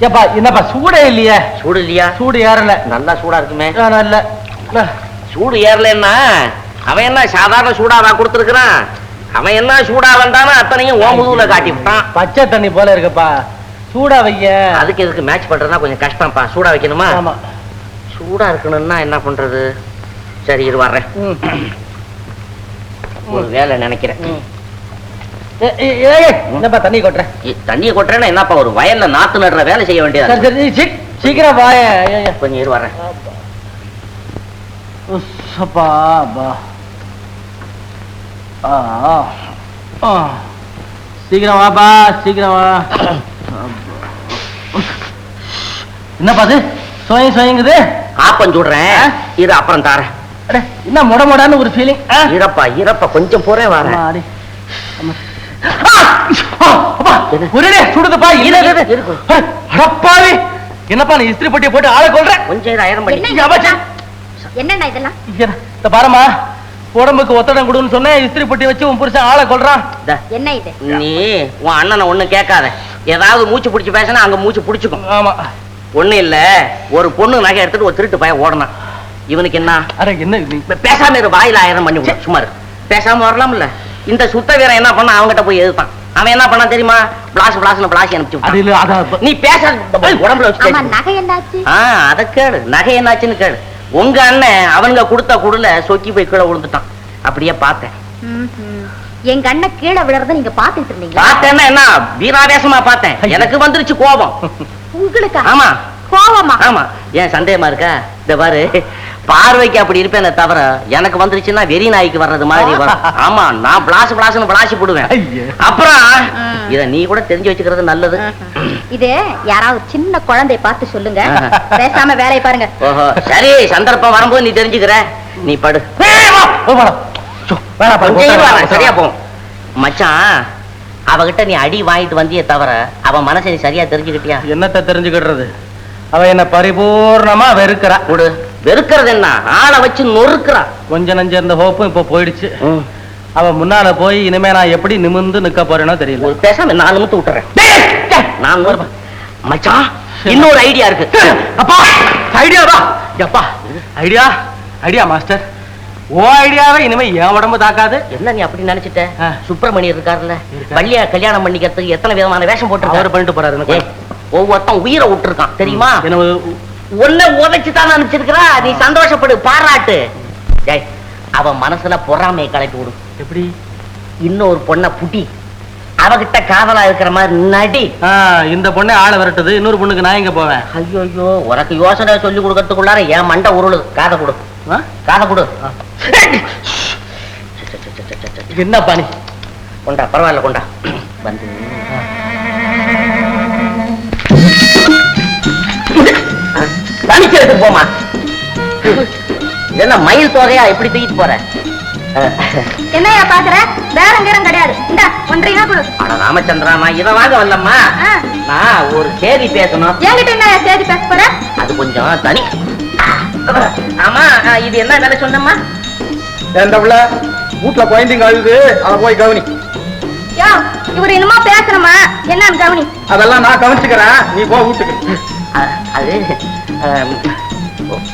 ஏப்பா என்னப்பா சூடே இல்லையா? சூடு இல்லையா? சூடு ஏறல. நல்லா சூடா இருக்குமே. நல்ல சூடு ஏறலன்னா அவன் என்ன சாதாரண சூடாவா கொடுத்துருக்கான்? அவன் என்ன சூடா வந்தானா அத்தனையும் ஓமுதுல காட்டி விட்டான். பச்சை தண்ணி போல இருக்குப்பா, சூடா வைக்க. அதுக்கு இதுக்கு மேட்ச் பண்றதுனா கொஞ்சம் கஷ்டம்ப்பா. சூடா வைக்கணுமா? ஆமா. சூடா இருக்கணும்னா என்ன பண்றது? சரி இரு வர்றேன். ஒரு வேலை நினைக்கிறேன். என்னப்பா தண்ணி கொட்டுறேன்? தண்ணியை கொட்டுறேன்னா என்னப்பா ஒரு வயல்ல நாத்து நடுற வேலை செய்ய வேண்டியது. சீக்கிரம் வாய. கொஞ்சம் இரு வர்றேன். சீக்கிரம் வாப்பா, சீக்கிரம் வா. என்னப்பா அது சுயங்குது? ஆப்பம் சுடுறேன் இரு, அப்புறம் தாரேன். என்ன மொடமொடான்னு ஒரு ஃபீலிங். இருப்பா கொஞ்சம் போறேன் வரேன். சுடுதுப்பா. என்னப்பா நீ இஸ்திரி பட்டியை போட்டு ஆளை கொள்ற? கொஞ்சம் ஆயிரம் என்னண்ணா இதெல்லாம்? இந்த பாரமா, உடம்புக்கு ஒத்தடம் கொடுன்னு சொன்னேன், இஸ்திரி பட்டி வச்சு உன் புருஷன் ஆளை கொள்றான். என்ன இது? நீ உன் அண்ணனை ஒண்ணு கேட்காத. ஏதாவது மூச்சு பிடிச்சு பேசினா அங்க மூச்சு பிடிச்சுக்கும். ஆமா, ஒண்ணு இல்ல, ஒரு பொண்ணு நகை எடுத்துட்டு ஒரு திருட்டு பையன் ஓடனான். இவனுக்கு என்ன? அரே என்ன பேசாம இரு, வாயில 1000 பண்ணி விடு. சும்மா பேசாம வரலாம்ல. இந்த சுத்த வீரன் என்ன பண்ண, அவங்கிட்ட போய் எதிர்த்தான். அவன் என்ன பண்ணா தெரியுமா? பிளாஸ் அனுப்பிச்சு. நீ பேச உடம்புல வச்சு நகை என்னாச்சு? அத கேளு, நகை என்னாச்சுன்னு கேளு. உங்க அண்ணன் அவனுங்க கொடுத்த குடுல சொக்கி போய் கீழே விழுந்துட்டான். அப்படியே பார்த்தேன். எங்க அண்ணன் கீழே விழுறத நீங்க பாத்துட்டு இருந்தீங்களா? பார்த்தேன்னா என்ன, வீராவேசமா பார்த்தேன். எனக்கு வந்துருச்சு கோபம். உங்களுக்கு? ஆமா, கோபமா? ஆமா. ஏன் சந்தேகமா இருக்கா? இந்த பாரு, பார்வைக்கு அப்படி இருப்பேன் தவிர எனக்கு வந்துருச்சுன்னா வெறி நாய்க்கு வர்றது மாதிரி வரும். ஆமா, நான் பிளாசி போடுவேன். அப்புறம் இத நீ கூட தெரிஞ்சு வச்சுக்கிறது நல்லது. இது யாராவது சின்ன குழந்தை பார்த்து சொல்லுங்க, பேசாம வேலையை பாருங்க. ஓஹோ, சரி, சந்தர்ப்பம் வரும்போது நீ தெரிஞ்சுக்கிற. நீ படு. சரியா போகும் மச்சான். அவகிட்ட நீ அடி வாங்கிட்டு வந்தியே தவிர அவன் மனசை நீ சரியா தெரிஞ்சுக்கிட்டியா? என்னத்த தெரிஞ்சுக்கிடுறது? அவ என்ன பரிபூர்ணமா வெறுக்கிறா. விடு, வெறுக்கிறது என்ன, ஆளை வச்சு நொறுக்கிறா. கொஞ்ச நஞ்ச இருந்த ஹோப்பும் இப்ப போயிடுச்சு. அவ முன்னால போய் இனிமே நான் எப்படி நிமிர்ந்து நிக்க போறேனோ தெரியல. பேசாம நான் நிமிர்ந்து விட்டுறேன். நான் மச்சான், இன்னொரு ஐடியா இருக்கு. அப்பா ஐடியாவா? அப்பா ஐடியா மாஸ்டர். ஓ ஐடியாவே இனிமே என் உடம்பு தாக்காது. என்ன நீ அப்படி நினைச்சிட்ட? சுப்பிரமணியர் இருக்காருல்ல, வள்ளியா கல்யாணம் பண்ணிக்கிறதுக்கு எத்தனை விதமான வேஷம் போட்டு அவர் பண்ணிட்டு போறாரு. ஒவ்வொருத்தன் உயிரை விட்டுருக்கான் தெரியுமா? ஒன்ன உதைச்சுதான் அனுப்பிச்சிருக்கிறா. நீ சந்தோஷப்படு, பாராட்டு. அவன் மனசுல பொறாமையை கலப்பி விடும். எப்படி? இன்னொரு பொண்ணை புட்டி அவகிட்ட காதலா இருக்கிற மாதிரி நடி. இந்த பொண்ணை ஆளை விரட்டுது, இன்னொரு பொண்ணுக்கு நான் எங்க போவேன்? ஐயோ, உனக்கு யோசனை சொல்லி கொடுக்கறதுக்குள்ளார என் மண்டை உருளு. காதை கொடு, காதை கொடு. என்ன பாணி? கொண்டா, பரவாயில்ல கொண்டா. வந்து தனிச்சு போமா. என்ன மயில் தோகையா எப்படி தூக்கிட்டு போற? என்னையா பாக்குற? வேற எங்கேயும் கிடையாது. இந்த ஒன்றையா கொடு. ஆனா ராமச்சந்திரா, நான் இதை வாங்க வரலம்மா. நான் ஒரு செய்தி பேசணும். என்கிட்ட என்ன செய்தி பேச போற? அது கொஞ்சம் தனி. ஆமா, இது என்ன வேலை சொன்னம்மா? வீட்டுல குழந்தைங்க அழுது, அதை போய் கவனி. இவர் இன்னுமா பேசணுமா? என்னன்னு கவனி. அதெல்லாம் நான் கவனிச்சுக்கிறேன், நீ போ வீட்டுக்கு. அது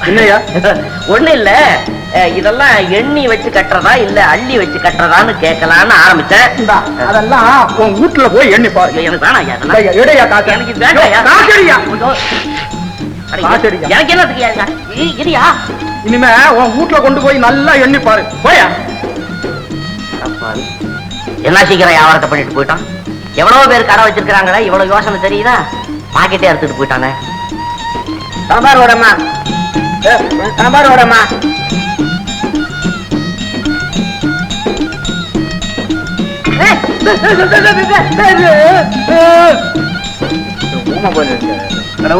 என்னையா? ஒண்ணு இல்ல, இதெல்லாம் எண்ணி வச்சு கட்டுறதா இல்ல அள்ளி வச்சு கட்டுறதான்னு கேட்கலான்னு ஆரம்பிச்சேன். அதெல்லாம் உன் வீட்டுல போய் எண்ணி பாரு. எனக்கு வேணாம், எனக்கு என்னத்துக்கு இனிமே உன் வீட்டுல கொண்டு போய் நல்லா எண்ணி பாரு. போயா? என்ன சீக்கிரம் வியாபாரத்தை பண்ணிட்டு போயிட்டான். எவ்வளவு பேர் கடை வச்சிருக்காங்களா, இவ்வளவு யோசனை தெரியுதா? பாக்கெட்டே எடுத்துட்டு போயிட்டானே. சாம்பார் ஓடமா, சாம்பார் ஓடமா.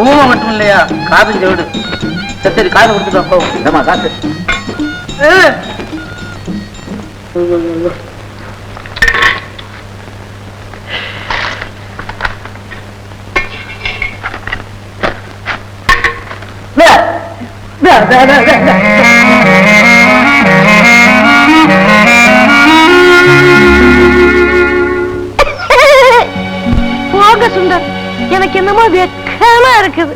ஊமை மட்டும் இல்லையா, காது செவிடு. சரி காது கொடுத்துட்டு காசு. போக சுந்தர், எனக்கு என்னமோ வெக்கமா இருக்குது.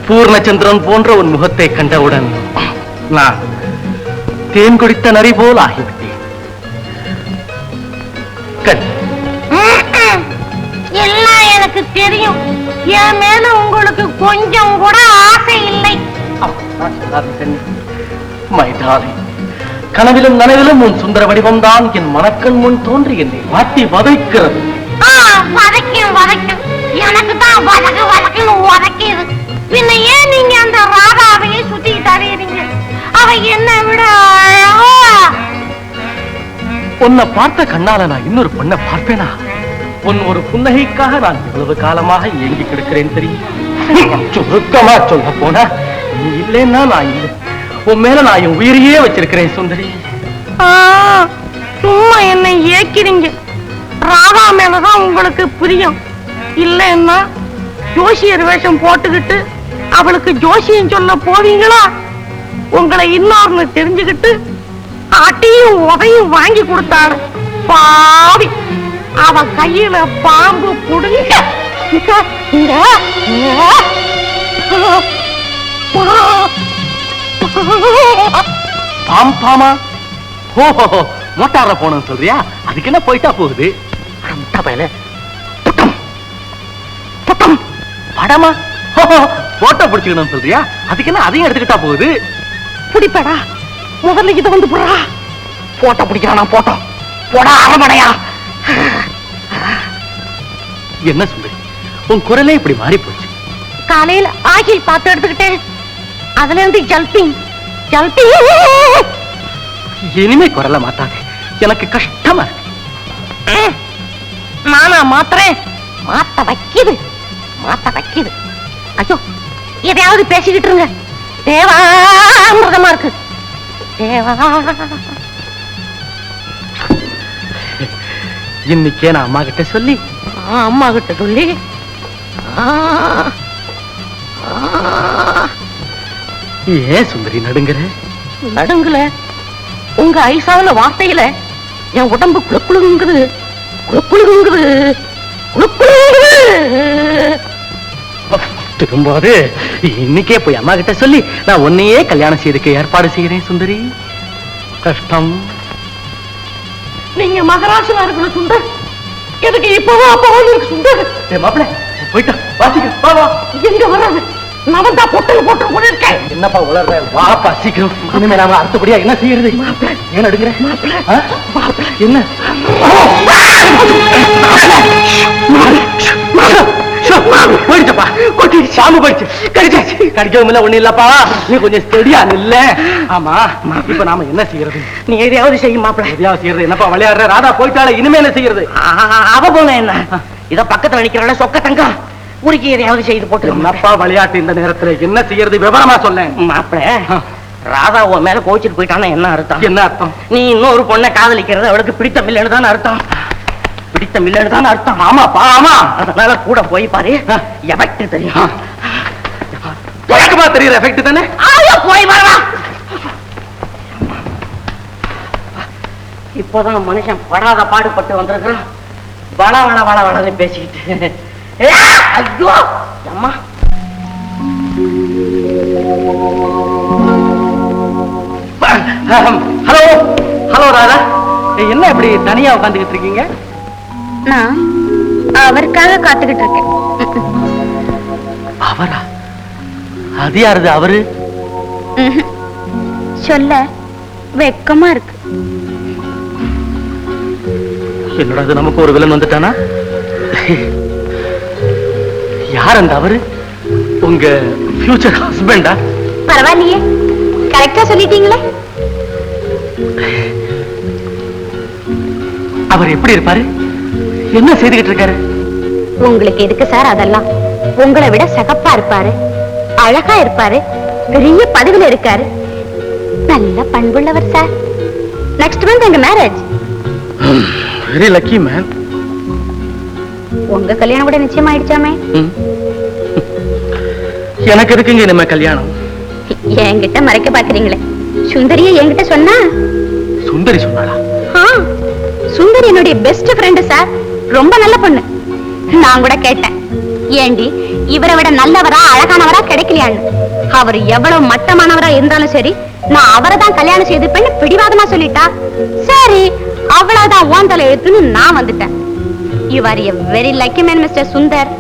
பூர்ணச்சந்திரன் போன்ற உன் முகத்தை கண்டவுடன் நான் தேன் குடித்த நரி போல் ஆகிவிட்டேன். எல்லாம் எனக்கு தெரியும். என் மேல உங்களுக்கு கொஞ்சம் கூட ஆசை இல்லை. கனவிலும் நனவிலும் உன் சுந்தர வடிவம் தான் என் மனக்கண் முன் தோன்றி என்னை வாட்டி வதைக்கிறது. வதைக்கும் எனக்கு தான் வதக்குன்னு உதைக்குது. பின்ன ஏன் நீங்க அந்த ராதாவையே சுத்தி தரையறீங்க? அவ என்ன விட உன்னை பார்த்த கண்ணால நான் இன்னொரு பொண்ணை பார்ப்பேனா? உன் ஒரு புன்னகைக்காக நான் இவ்வளவு காலமாக ஏங்கி கிடக்கிறேன் தெரியும். சுருக்கமா சொல்ல போனா நீ இல்லைன்னா நான் இல்லை. உன் மேல நான் என் உயிரையே வச்சிருக்கிறேன் சுந்தரி. சும்மா என்னை ஏக்கிறீங்க. ராதா மேலதான் உங்களுக்கு பிரியம் இல்லைன்னா ஜோசியர் வேஷம் போட்டுக்கிட்டு அவளுக்கு ஜோசியம் சொல்ல போவீங்களா? உங்களை இன்னொரு தெரிஞ்சுக்கிட்டு அட்டியும் உதையும் வாங்கி கொடுத்தாரு பாவி. அவ கையில பாம்பு புடுங்க. பாம்பாமா? ஓஹோ, மோட்டார்ல போனோம் சொல்றியா? அதுக்கு என்ன போயிட்டா போகுது? படமா போட்டோ பிடிச்சுக்கணும் சொல்றியா? அதுக்கு என்ன அதையும் எடுத்துக்கிட்டா போகுது? பிடிப்படா, முதல்ல இதை வந்து போடுறா. போட்டோ பிடிக்கிறானா? போட்டோ போடா அரமடையா. என்ன சுந்தரி, உன் குரலே இப்படி மாறி போச்சு. காலையில ஆகில் பார்த்து எடுத்துக்கிட்டேன். அதுல இருந்து ஜல்பிங் ஜல்பிங். இனிமே குரல மாத்தாது, எனக்கு கஷ்டமா இருக்கு. நானா மாத்துறேன்? மாத்த வைக்குது. ஐயோ, எதையாவது பேசிக்கிட்டு இருங்க. தேவாமிர்தமா இருக்கு. தேவா இன்னைக்கே நான் அம்மா கிட்ட சொல்லி ஏன் சுந்தரி நடுங்குற? நடுங்கல, உங்க ஐசாவில வார்த்தையில என் உடம்பு குழுக்குழுங்குது. திரும்பாது. இன்னைக்கே போய் அம்மா கிட்ட சொல்லி நான் உன்னையே கல்யாணம் செய்துக்க ஏற்பாடு செய்கிறேன் சுந்தரி. கஷ்டம். நீங்க மகராசனா இருக்கிற சுந்தர் எனக்கு இப்பவா அப்பவும் இருக்கு சுந்தர். மாப்பிள்ள போயிட்டா வாசிக்க வா வா. எங்க வராது, நான் தான் பொட்டல் போட்டு போயிருக்கேன். என்னப்பா உளர்ற? வாப்பா சீக்கிரம். இனிமே நாம அடுத்தபடியா என்ன செய்யறது? ஏன் எடுக்கிற? என்ன போயிடுச்சப்பா? சாமி போயிடுச்சு. கடிச்சாச்சு. கடிக்கவும் இல்ல, ஒண்ணு இல்லப்பா. நீ கொஞ்சம் ஸ்டெடியா இல்ல. ஆமா, இப்ப நாம என்ன செய்யறது? நீ எதையாவது செய்யும் மாப்பிள்ள. எதையாவது செய்யறது? என்னப்பா விளையாடுற? ராதா போயிட்டாலே, இனிமே என்ன செய்யறது? அவ போன என்ன? இத பக்கத்துல நிக்கிறல சொக்க தங்கம், உருக்கி எதையாவது செய்து போட்டு. என்னப்பா விளையாட்டு இந்த நேரத்துல? என்ன செய்யறது? விவரமா சொல்ல மாப்பிள்ள. ராதா உன் மேல கோச்சிட்டு போயிட்டான்னா என்ன அர்த்தம்? என்ன அர்த்தம்? நீ இன்னொரு பொண்ணை காதலிக்கிறது அவளுக்கு பிடித்தம் இல்லைன்னு தான் அர்த்தம். பிடித்தம் இல்லைன்னு தான் அர்த்தம். ஆமாப்பா, ஆமா. அதனால கூட போய் பாரு, எஃபெக்ட் தெரியும். வழக்கமா தெரியுற எஃபெக்ட் தானே? போய் வரலாம். இப்போதான் மனுஷன் படாத பாடுபட்டு வந்திருக்கான். வள பேசிக்கிட்டு. ஐயோ அம்மா. ஹலோ ஹலோ ராதா, என்ன இப்படி தனியா உட்காந்துக்கிட்டு இருக்கீங்க? நான் அவருக்காக காத்துக்கிட்டு இருக்கேன். அவரா? அது யாருது அவரு? சொல்ல வெக்கமா இருக்கு. என்னோட அது நமக்கு ஒரு வில்லன் வந்துட்டானா? யார் அந்த அவரு? உங்க ஃபியூச்சர் ஹஸ்பண்டா? பரவாயில்லையே, கரெக்டா சொல்லிட்டீங்களே. அவர் எப்படி இருப்பாரு? என்ன செய்துகிட்டு இருக்காரு? உங்களுக்கு எதுக்கு சார் அதெல்லாம்? உங்களை விட சகப்பா இருப்பாரு, அழகா இருப்பாரு, பெரிய பதவியில இருக்காரு, நல்ல பண்புள்ளவர் சார். நெக்ஸ்ட் மந்த் எங்க மேரேஜ். Very lucky man. உங்க கல்யாணம் கூட நிச்சயம் ஆயிடுச்சாமே. எனக்கு இருக்குங்க நம்ம கல்யாணம். என்கிட்ட மறைக்க பாக்குறீங்களே. சுந்தரியே என்கிட்ட சொன்னா. சுந்தரி சொன்னாளா? சுந்தரி என்னுடைய பெஸ்ட் ஃப்ரெண்ட் சார், ரொம்ப நல்ல பொண்ணு. நான் கூட கேட்டேன், ஏண்டி இவரை விட நல்லவரா அழகானவரா கிடைக்கலையான்னு. அவர் எவ்வளவு மட்டமானவரா இருந்தாலும் சரி, நான் அவரை தான் கல்யாணம் செய்துப்பேன்னு பிடிவாதமா சொல்லிட்டா. சரி, அவ்வளவுதான் ஓந்தலை எழுத்துன்னு நான் வந்துட்டேன். You are a very lucky man mister Sundar.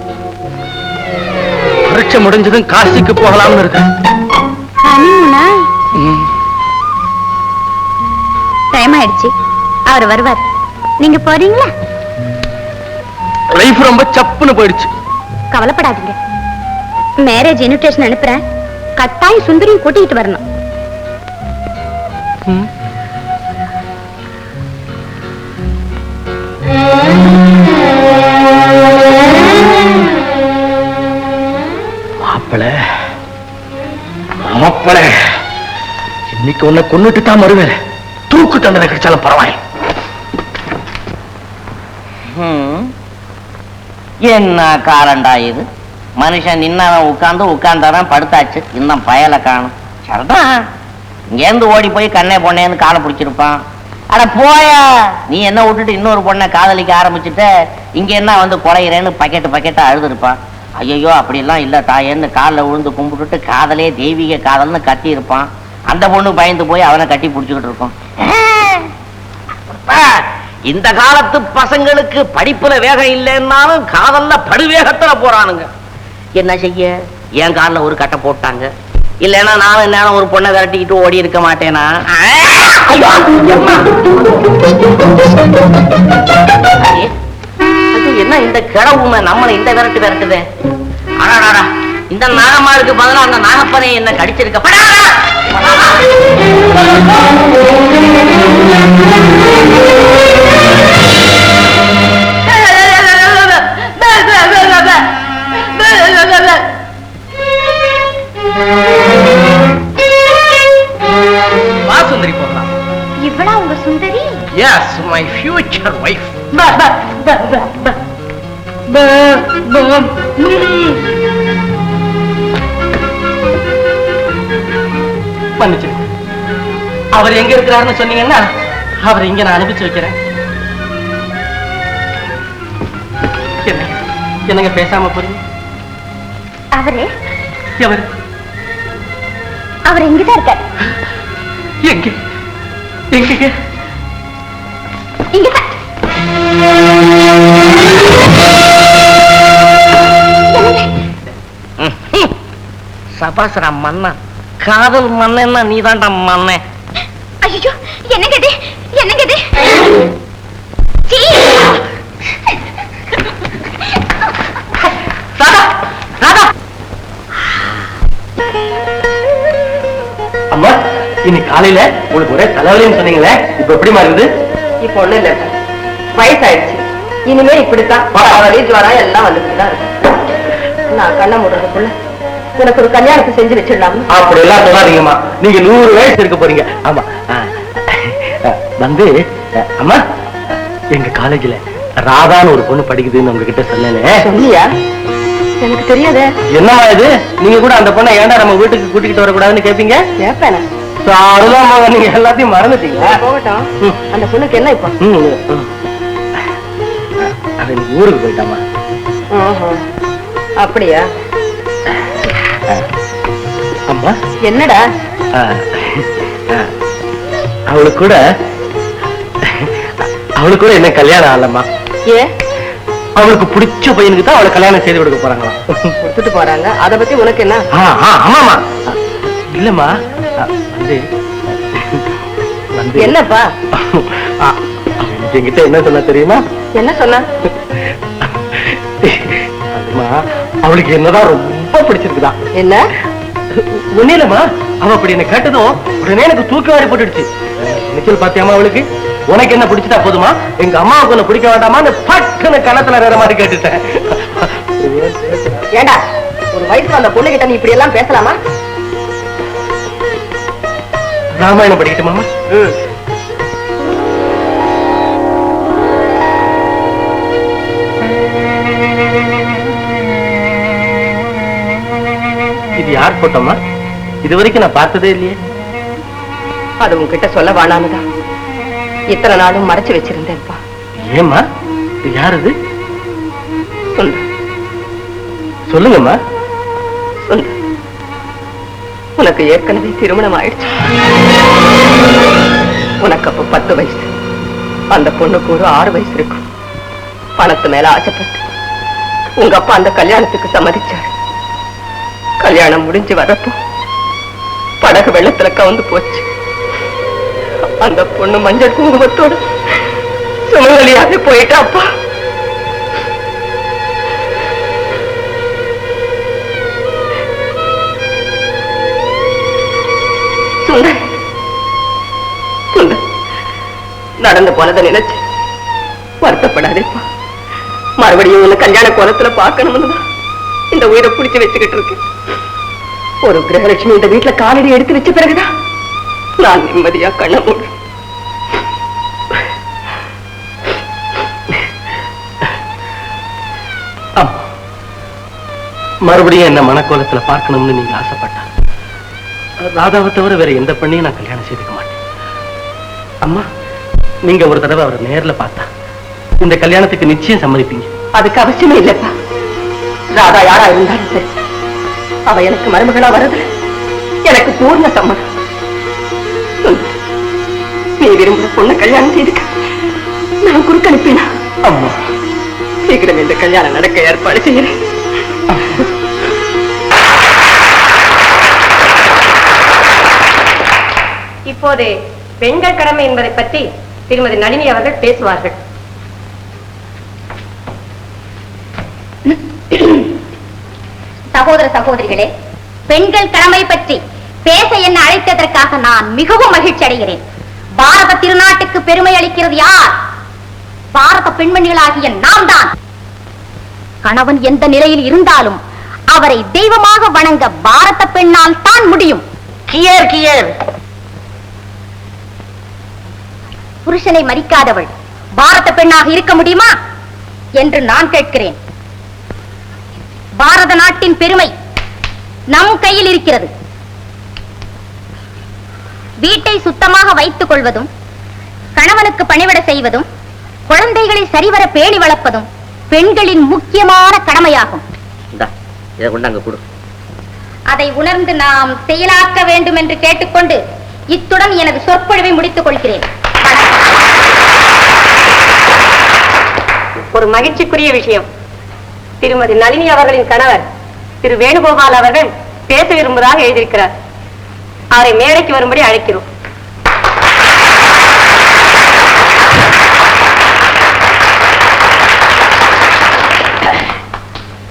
பரீட்சை முடிஞ்சதும் காசிக்கு போகலாம்னு இருக்கேன். டைம் ஆயிடுச்சு, அவர் வருவார். நீங்க போறீங்களா? லைஃப் ரொம்ப சப்புன்னு போயிடுச்சு. கவலைப்படாதீங்க, மேரேஜ் இன்விடேஷன் அனுப்புறேன். கட்டாயம் சுந்தரியும் கூட்டிகிட்டு வரணும். மாப்பிள இன்னைக்கு உன்னை கொன்னுட்டு தான் வருவேன். தூக்கு தண்டனை கிடைச்சாலும் பரவாயில்ல. என்ன காலண்டா இது? மனுஷன் நின்னவன் உட்கார்ந்தவன் படுத்தாச்சு. இன்னும் பயலை காணும். சரிதான், இங்கேருந்து ஓடி போய் கண்ணே பொண்ணேன்னு காலை பிடிச்சிருப்பான். அட போயா, நீ என்ன விட்டுட்டு இன்னொரு பொண்ணை காதலிக்க ஆரம்பிச்சுட்ட. இங்க என்ன வந்து குறையிறேன்னு பக்கெட்டா அழுதுருப்பான். ஐயோ அப்படிலாம் இல்ல தாயேன்னு காலில் விழுந்து கும்பிட்டுட்டு காதலே தெய்வீக காதல்னு கட்டி இருப்பான். அந்த பொண்ணு பயந்து போய் அவனை கட்டி பிடிச்சுக்கிட்டு இருக்கும். இந்த காலத்து பசங்களுக்கு படிப்புல வேகம் இல்லைன்னாலும் காதல்ல படுவேகத்துல போறானுங்க. என்ன செய்ய, என் காலில் ஒரு கட்டை போட்டாங்க. இல்லைன்னா நானும் என்ன ஒரு பொண்ணை விரட்டிக்கிட்டு ஓடி இருக்க மாட்டேனா? என்ன இந்த கிழவுமை நம்மளை இந்த விரட்டுதே? அடாடா, இந்த நாகம்மாளுக்கு பதிலா அந்த நாகப்பனை என்ன கடிச்சிருக்க. சுந்தரி போகலாம். இவ்வளவு உங்க Sundari? Yes, my future wife. மன்னிச்சு, அவர் எங்க இருக்கிறாருன்னு சொன்னீங்கன்னா அவரை இங்க நான் அனுப்பிச்சு வைக்கிறேன். என்னங்க பேசாம போறீங்க? அவரே எவர்? அவர் இங்கதான் இருக்காரு. எங்க எங்க? இங்கதான். சபாசரா மன்னா, காதல் மன்னன்னா நீ தான்டா மன்ன. ஐயோ, என்னங்க இது? என்னங்க இது? அம்மா, இன்னைக்கு காலையில உங்களுக்கு ஒரே தலைவலின்னு சொன்னீங்களே, இப்ப எப்படி மாறுது? இப்ப ஒண்ணு இல்ல, வயசாயிடுச்சு. இனிமே இப்படித்தான் வீட்டுல வரா எல்லாம் வந்துட்டுதான் இருக்கு. நான் கண்ண முடுறதுக்குள்ள உனக்கு ஒரு கல்யாணத்தை செஞ்சு வச்சிடலாம். அப்படி எல்லாம் சொல்லாதீங்கம்மா, நீங்க 100 வயசு இருக்க போறீங்க. ஆமா வந்து அம்மா, எங்க காலேஜ்ல ராதான்னு ஒரு பொண்ணு படிக்குதுன்னு உங்ககிட்ட சொல்லல. சொன்னியா? எனக்கு தெரியாதே. என்னம்மா இது, நீங்க கூட அந்த பொண்ணை ஏன்டா நம்ம வீட்டுக்கு கூட்டிக்கிட்டு வரக்கூடாதுன்னு கேப்பீங்க? கேப்பேனா? நீங்க எல்லாத்தையும் மறந்துட்டீங்களா? போகட்டும், அந்த பொண்ணுக்கு என்ன இப்போ? அவன் ஊருக்கு போயிட்டாமா. அப்படியா? அம்மா என்னடா? அவளுக்கு கூட என்ன கல்யாணம் ஆகலம்மா. ஏ, அவளுக்கு பிடிச்ச பையனுக்கு தான் அவளை கல்யாணம் செய்து கொடுக்க போறாங்களா? கொடுத்துட்டு போறாங்க. அத பத்தி உனக்கு என்ன? ஆமாமா. இல்லம்மா, வந்து என்னப்பா? என்கிட்ட என்ன சொன்னா தெரியுமா? என்ன சொன்னா? அவளுக்கு என்னதான் ரொம்ப பிடிச்சிருக்குதா. என்ன? ஒண்ணு இல்லம்மா, அவ அப்படி என்ன கேட்டதும் உடனே எனக்கு தூக்கி வாரி போட்டுடுச்சு. நிச்சல் பாத்தியாமா அவளுக்கு? உனக்கு என்ன பிடிச்சதா போதுமா, எங்க அம்மாவுக்கு ஒண்ணு பிடிக்க வேண்டாமான்னு பட்டுன்னு கணத்துல வேற மாதிரி கேட்டுட்டேன். ஏண்டா, ஒரு வயசுல அந்த பொண்ணு கிட்ட நீ இப்படி எல்லாம் பேசலாமா? ராமாயணம் படிக்கட்டுமாமா? இது யார் போட்டோமா? இது வரைக்கும் நான் பார்த்ததே இல்லையே. அது உன்கிட்ட சொல்ல வேணாமுதான் இத்தனை நாளும் மறைச்சு வச்சிருந்தேன்ப்பா. ஏம்மா, இது யார்? இது சொல்லு. சொல்லுங்கம்மா. சொல்லு. உனக்கு ஏற்கனவே திருமணம் ஆயிடுச்சு. உனக்கு அப்ப 10 வயசு, அந்த பொண்ணுக்கு ஒரு 6 வயசு இருக்கும். பணத்து மேல ஆசைப்பட்டு உங்க அப்பா அந்த கல்யாணத்துக்கு சம்மதிச்சாரு. கல்யாணம் முடிஞ்சு வரப்போ படகு வெள்ளத்துல கவுந்து போச்சு. அந்த பொண்ணு மஞ்சள் குங்குமத்தோடு சுமங்கலியாக போயிட்டா. அப்பா சுந்தர் சுந்தர் நடந்து போனதை நினைச்சு வருத்தப்படாதேப்பா. மறுபடியும் உன்னை கல்யாண கோலத்துல பார்க்கணும்னு இந்த உயிரை பிடிச்சு வச்சுக்கிட்டு இருக்கு. ஒரு கிரகலட்சுமி இந்த வீட்டுல காலடி எடுத்து வச்ச பிறகுதான் நான் நிம்மதியா கண்ண மூடு. மறுபடியும் என்ன மனக்கோலத்துல பார்க்கணும்னு நீங்க ஆசைப்பட்டா ராதாவை தவிர வேற எந்த பெண்ணையும் நான் கல்யாணம் செய்துக்க மாட்டேன். அம்மா, நீங்க ஒரு தடவை அவரை நேர்ல பார்த்தா இந்த கல்யாணத்துக்கு நிச்சயம் சம்மதிப்பீங்க. அதுக்கு அவசியமே இல்லப்பா. ராதா யாரா இருந்தாலும் சரி, அவ எனக்கு மருமகளா வருது எனக்கு பூர்ண சம்மதம். நீ விரும்புற பொண்ணை கல்யாணம் செய்துக்க நான் குறுக்க அனுப்பினா. அம்மா, சீக்கிரம் இந்த கல்யாணம் நடக்க ஏற்பாடு செய்யறேன். இப்போது பெண்கள் கடமை என்பதை பற்றி திருமதி நளினி அவர்கள் பேசுவார்கள். சகோதர சகோதரிகளே, பெண்கள் கடமை பற்றி பேச என்ன அழைத்ததற்காக நான் மிகவும் மகிழ்ச்சி அடைகிறேன். பாரத திருநாட்டுக்கு பெருமை அளிக்கிறது யார்? பாரத பெண்மணிகளாகிய நாம் தான். கணவன் எந்த நிலையில் இருந்தாலும் அவரை தெய்வமாக வணங்க பாரத பெண்ணால் தான் முடியும். Gear gear. புருஷனை மதிக்காதவள் பாரத பெண்ணாக இருக்க முடியுமா என்று நான் கேட்கிறேன். பாரத நாட்டின் பெருமை நம் கையில் இருக்கிறது. வீட்டை சுத்தமாக வைத்துக் கொள்வதும், கணவனுக்கு பணிவிட செய்வதும், குழந்தைகளை சரிவர பேணி வளர்ப்பதும் பெண்களின் முக்கியமான கடமையாகும். அதை உணர்ந்து நாம் செயலாக்க வேண்டும் என்று கேட்டுக்கொண்டு இத்துடன் எனது சொற்பொழிவை முடித்துக் கொள்கிறேன். ஒரு மகிழ்ச்சிக்குரிய விஷயம், திருமதி நளினி அவர்களின் கணவர் திரு வேணுகோபால் அவர்கள் பேச விரும்புவதாக எழுதியிருக்கிறார். அவரை மேடைக்கு வரும்படி அழைக்கிறோம்.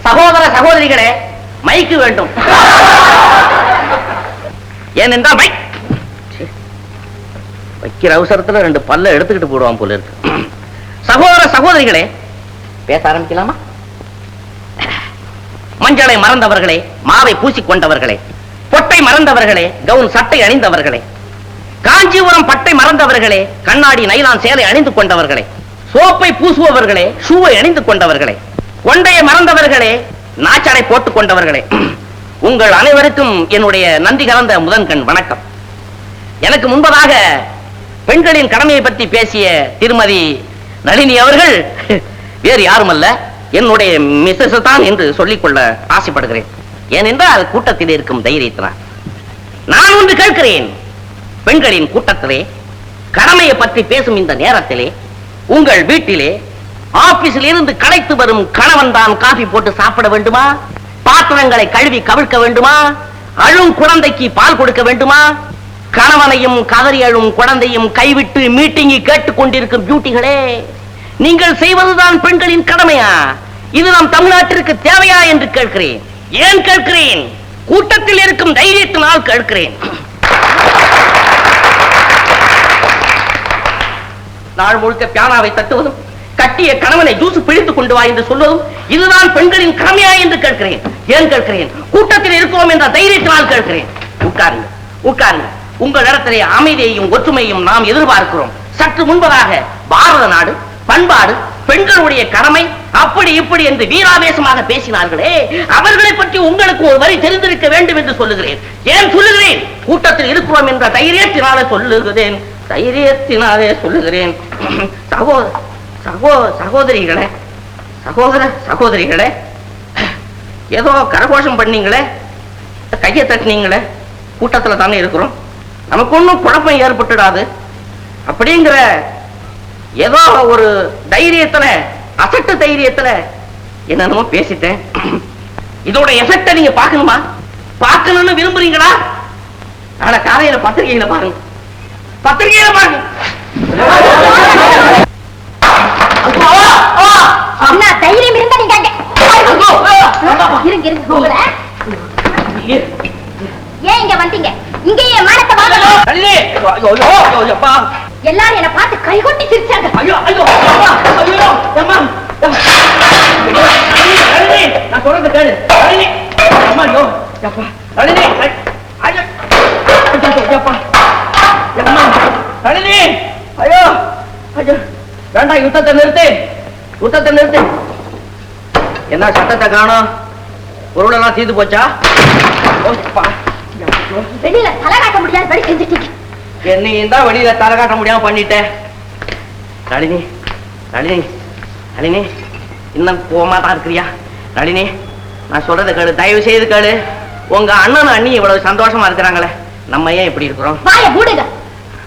சகோதர சகோதரிகளே, மைக்கு வேண்டும். ஏனென்றால் மைக் வைக்கிற அவசரத்துல 2 பல்ல எடுத்துக்கிட்டு போடுவான் போல இருக்கு. சகோதர சகோதரிகளே, பேச ஆரம்பிக்கலாமா? மஞ்சளை மறந்தவர்களே, மாவை பூசிக்கொண்டவர்களே, பொட்டை மறந்தவர்களே, கவுன் சட்டை அணிந்தவர்களே, காஞ்சிபுரம் பட்டை மறந்தவர்களே, கண்ணாடி நைலான் சேலை அணிந்து கொண்டவர்களே, சோப்பை பூசுபவர்களே, ஷூவை அணிந்து கொண்டவர்களே, கொண்டையை மறந்தவர்களே, நாச்சடை போட்டுக் கொண்டவர்களே, உங்கள் அனைவருக்கும் என்னுடைய நன்றி கலந்த முதன்கண் வணக்கம். எனக்கு முன்பதாக பெண்களின் கடமையை பற்றி பேசிய திருமதி நளினி அவர்கள் வேறு யாருமல்ல, என்னுடைய மிஸ்ஸஸ் தான் என்று சொல்லிக்கொள்ள ஆசைப்படுகிறேன். ஏனென்றால் கூட்டத்தில் இருக்கும் தைரியத்தினால் நான் ஒன்று கேட்கிறேன். பெண்களின் கூட்டத்திலே கடமையை பற்றி பேசும் இந்த நேரத்திலே உங்கள் வீட்டிலே ஆபீஸில் இருந்து களைத்து வரும் கணவன் தான் காபி போட்டு சாப்பிட வேண்டுமா? பாத்திரங்களை கழுவி கவிழ்க்க வேண்டுமா? அழும் குழந்தைக்கு பால் கொடுக்க வேண்டுமா? கணவனையும் கதறி அழும் குழந்தையும் கைவிட்டு மீட்டிங்கை கேட்டுக் கொண்டிருக்கும் பியூட்டிகளே, நீங்கள் செய்வதுதான் பெண்களின் கடமையா? இது நம் தமிழ்நாட்டிற்கு தேவையா என்று கேட்கிறேன். ஏன் கேட்கிறேன்? கூட்டத்தில் இருக்கும் தைரியத்தினால் கேட்கிறேன். நாள் முழுக்க பியானாவை தட்டுவதும், கட்டிய கணவனை ஜூசு பிழித்துக் கொண்டு வா என்று சொல்வதும் இதுதான் பெண்களின் கடமையா என்று கேட்கிறேன். ஏன் கேட்கிறேன்? கூட்டத்தில் இருக்கிறோம் என்ற தைரியத்தினால் கேட்கிறேன். உட்காருங்க, உட்காருங்க. உங்கள் இடத்திலே அமைதியையும் ஒற்றுமையும் நாம் எதிர்பார்க்கிறோம். சற்று முன்பதாக பாரத நாடு, பண்பாடு, பெண்களுடைய கடமை, அப்படி இப்படி என்று வீராவேசமாக பேசினார்களே, அவர்களை பற்றி உங்களுக்கு ஒரு வரி தெரிந்திருக்க வேண்டும் என்று சொல்லுகிறேன். ஏன் சொல்லுகிறேன்? கூட்டத்தில் இருக்கிறோம் என்ற தைரியத்தினாலே சொல்லுகிறேன். தைரியத்தினாலே சொல்லுகிறேன். சகோதரிகளே, சகோதர சகோதரிகளே, ஏதோ கரகோஷம் பண்ணீங்களே, கையை தட்டினீங்களே, கூட்டத்துல தானே இருக்கிறோம், நமக்கு ஒன்றும் குழப்பம் ஏற்பட்டுடாது அப்படிங்கிற ஏதோ ஒரு தைரியத்துல, அசட்டு தைரியத்துல என்னென்னமோ பேசிட்டேன். இதோட எஃபெக்ட நீங்க பார்க்கணுமா? பார்க்கணும்னு விரும்புறீங்களா? நாளை காலையில பத்திரிகையில பாருங்க, பத்திரிகையில பாருங்க. தைரியம் இருந்தா நீங்க இருங்க இருங்க உங்களை ஏன் இங்க வந்தீங்க? இங்கேயே மானத்தை வாங்கணும். எல்லாரும் என்ன பார்த்து கைகொட்டி சிரிச்சாங்க. ஐயோ ஐயோ ஐயோ அம்மா, நான் சொல்றது கேளு. அம்மா ஐயோ அப்பா, நளினி ஐயோ அப்பா, அம்மா நளினி ஐயோ ஐயோ, வேண்டாம், யுத்தத்தை நிறுத்து, யுத்தத்தை நிறுத்து. என்ன சத்தத்தை காணோம்? பொருளெல்லாம் தீர்ந்து போச்சா? வெளியில தலை காட்ட முடியாதபடி செஞ்சுட்டீங்க. என்னையும் தான் வெளியில தலை காட்ட முடியாம பண்ணிட்டேன். நளினி நளினி நளினி, இன்னும் கோவமா தான் இருக்கிறியா? நளினி, நான் சொல்றதை கேளு, தயவு செய்து கேளு. உங்க அண்ணனும் அண்ணி இவ்வளவு சந்தோஷமா இருக்கிறாங்களே, நம்ம ஏன் இப்படி இருக்கிறோம்? வாய மூடுங்க.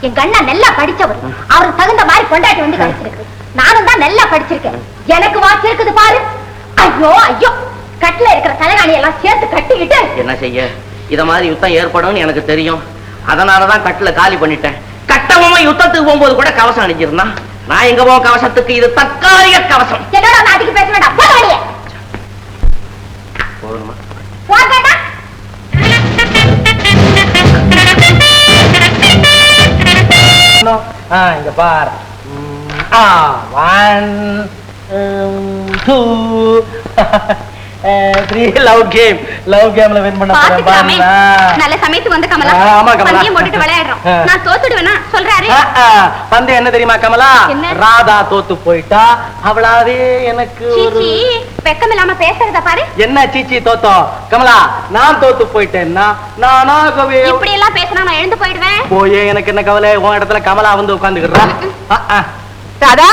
எங்க அண்ணன் நல்லா படிச்சவர், அவருக்கு தகுந்த மாதிரி கொண்டாட்டி வந்து கிடைச்சிருக்கு. நானும் தான் நல்லா படிச்சிருக்கேன், எனக்கு வாட்சி இருக்குது பாரு. ஐயோ ஐயோ, கட்டில இருக்கிற தலைகாணி எல்லாம் சேர்த்து கட்டிக்கிட்டு என்ன செய்ய? இத மாதிரி யுத்தம் ஏற்படும் எனக்கு தெரியும், அதனாலதான் கட்டில காலி பண்ணிட்டேன். கட்டவமா யுத்தத்துக்கு போகும்போது கூட கவசம் அணிஞ்சிருந்தான். நான் எங்க போக கவசத்துக்கு? இது தற்காலிக கவசம். என்னோட நாட்டுக்கு பேச வேண்டாம், போக வழியே போகணுமா? போகடா. இங்க பார். 1 2 3 லவ் கேம்ல வின் பண்ண போறேன் பாத்துக்கலாமே. பாருங்க. நல்ல சமயத்துக்கு வந்து கமலா. ஆமா கமலா, பந்தியம் போட்டுட்டு விளையாடுறோம். நான் தோத்துடுவேனா சொல்றாரு. பந்தயம் என்ன தெரியுமா கமலா? என்ன? ராதா தோத்து போயிட்டா, அவளாவே எனக்கு சீச்சி, வெக்கம் இல்லாம பேசுறத பாரு. என்ன சீச்சி தோத்தோம்? கமலா, நான் தோத்து போயிட்டேன்னா நானாகவே இப்படி எல்லாம் பேசினா நான் எழுந்து போயிடுவேன். போயே, எனக்கு என்ன கவலை? உன் இடத்துல கமலா வந்து உட்கார்ந்துக்கிறா. ராதா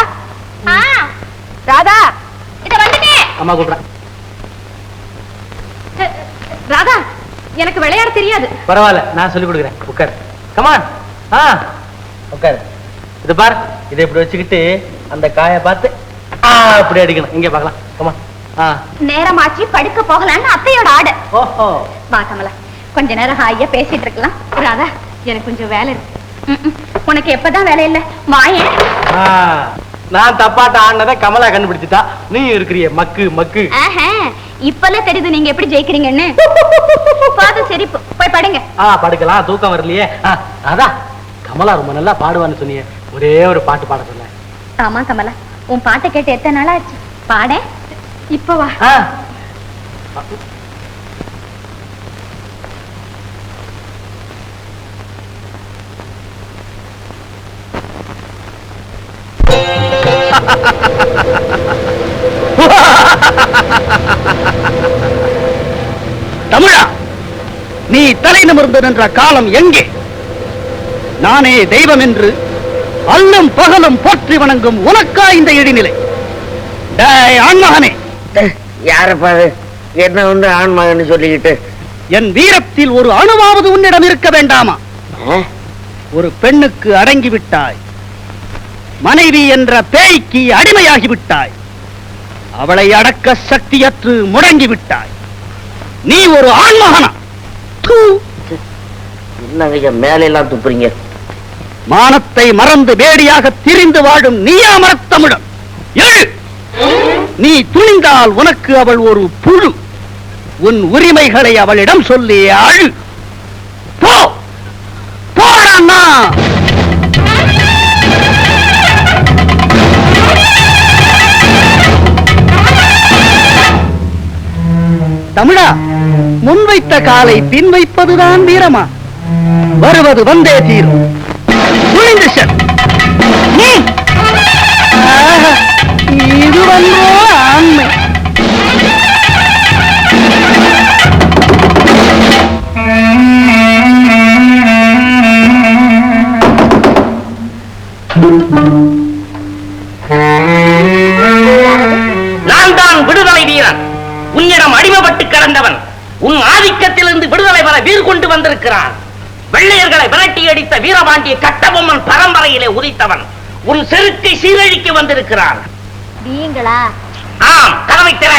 ராதா, இத வந்துட்டேன். அம்மா கூப்பிடுறேன். ராதா, எனக்கு விளையாட தெரியாது. பரவாயில்ல, நான் சொல்லி கொடுக்குறேன். உட்கார், கமான். உட்கார். இது பார், இதை இப்படி வச்சுக்கிட்டு அந்த காயை பார்த்து அப்படி அடிக்கணும். இங்க பார்க்கலாம். கமான். நேரமாச்சு, படுக்க போகலான்னு அத்தையோட ஆர்டர். ஓஹோ, வா கமலா, கொஞ்ச நேரம் ஹாயா பேசிட்டு இருக்கலாம். ராதா, எனக்கு கொஞ்சம் வேலை இருக்கு. உனக்கு எப்பதான் வேலை இல்ல? வாயேன். நான் தப்பாட்ட ஆனதை கமலா கண்டுபிடிச்சிட்டா. நீ இருக்கிறிய மக்கு மக்கு. இப்பெல்லாம் தெரியுது நீங்க எப்படி ஜெயிக்கிறீங்கன்னு. பாது சரி, போய் படுங்க. படுக்கலாம், தூக்கம் வரலையே. அதான் கமலா ரொம்ப நல்லா பாடுவான்னு சொன்னியே, ஒரே ஒரு பாட்டு பாட சொன்ன. ஆமா கமலா, உன் பாட்டை கேட்டு எத்தனை நாள் ஆச்சு? பாட இப்ப வா. தமிழா, நீ தலை நிமிர்ந்து நின்ற காலம் எங்கே? நானே தெய்வம் என்று அல்லும் பகலும் போற்றி வணங்கும் உனக்கா இந்த இடிநிலை? ஆண்மகனே, யாரப்பாது என்ன வந்து ஆண்மகன்னு சொல்லிக்கிட்டு? என் வீரத்தில் ஒரு அணுவாவது உன்னிடம் இருக்க வேண்டாமா? ஒரு பெண்ணுக்கு அடங்கிவிட்டாய், மனைவி என்ற பேய்க்கு அடிமையாகிவிட்டாய், அவளை அடக்க சக்தியற்று முடங்கிவிட்டாய். நீ ஒரு ஆண்மகனா? என்னங்க மேல எல்லாம் துப்புறீங்க? மானத்தை மறந்து வேடியாக திரிந்து வாழும் நீயா மரத்தமிழன்? எழு! நீ துணிந்தால் உனக்கு அவள் ஒரு புழு. உன் உரிமைகளை அவளிடம் சொல்லி அழு. போ போடா. தமிழா, முன்வைத்த காலை பின் வைப்பதுதான் வீரமா? வருவது வந்தே தீரும். இது வந்தோ ஆண்மை. நான் தான் விடுதலை வீரன், உன்னிடம் அடிமைப்பட்டு கிடந்தவன். உன் ஆதிக்கத்திலிருந்து விடுதலை பெற வீர் கொண்டு வந்திருக்கிறான். வெள்ளையர்களை விரட்டி அடித்த வீரபாண்டிய கட்டபொம்மன் பரம்பரையிலே உதித்தவன். உன் செருக்கை சீரழிக்க வந்திருக்கிறான். நீங்களா? ஆம், கதவை திற.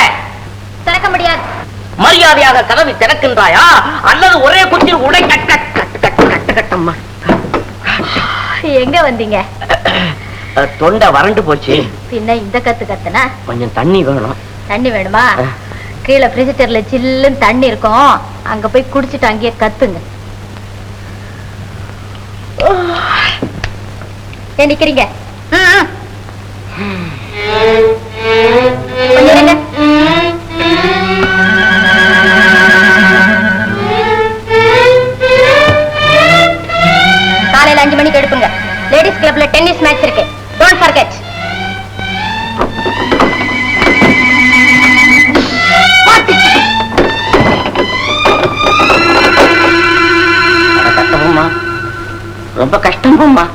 திறக்க முடியாது. மரியாதையாக கதவை திறக்கின்றாயா அல்லது ஒரே குச்சில் உடை கட்டம்மா. எங்க வந்தீங்க? தொண்டை வறண்டு போச்சு. பின்ன இந்த கத்து கத்துனா கொஞ்சம் தண்ணி வேணும். தண்ணி வேணுமா? கீழே ஃப்ரிட்ஜிட்டர்ல சில்லுன்னு தண்ணி இருக்கும், அங்க போய் குடிச்சிட்டு அங்கேயே கத்துங்க. ஏன் நிக்கிறீங்க? கொஞ்சம் இருங்க. காலையில 5 மணிக்கு எடுப்புங்க. லேடிஸ் கிளப்ல டென்னிஸ் மேட்ச் இருக்கு. Don't forget. கஷ்டமா, ரொம்ப கஷ்டமா.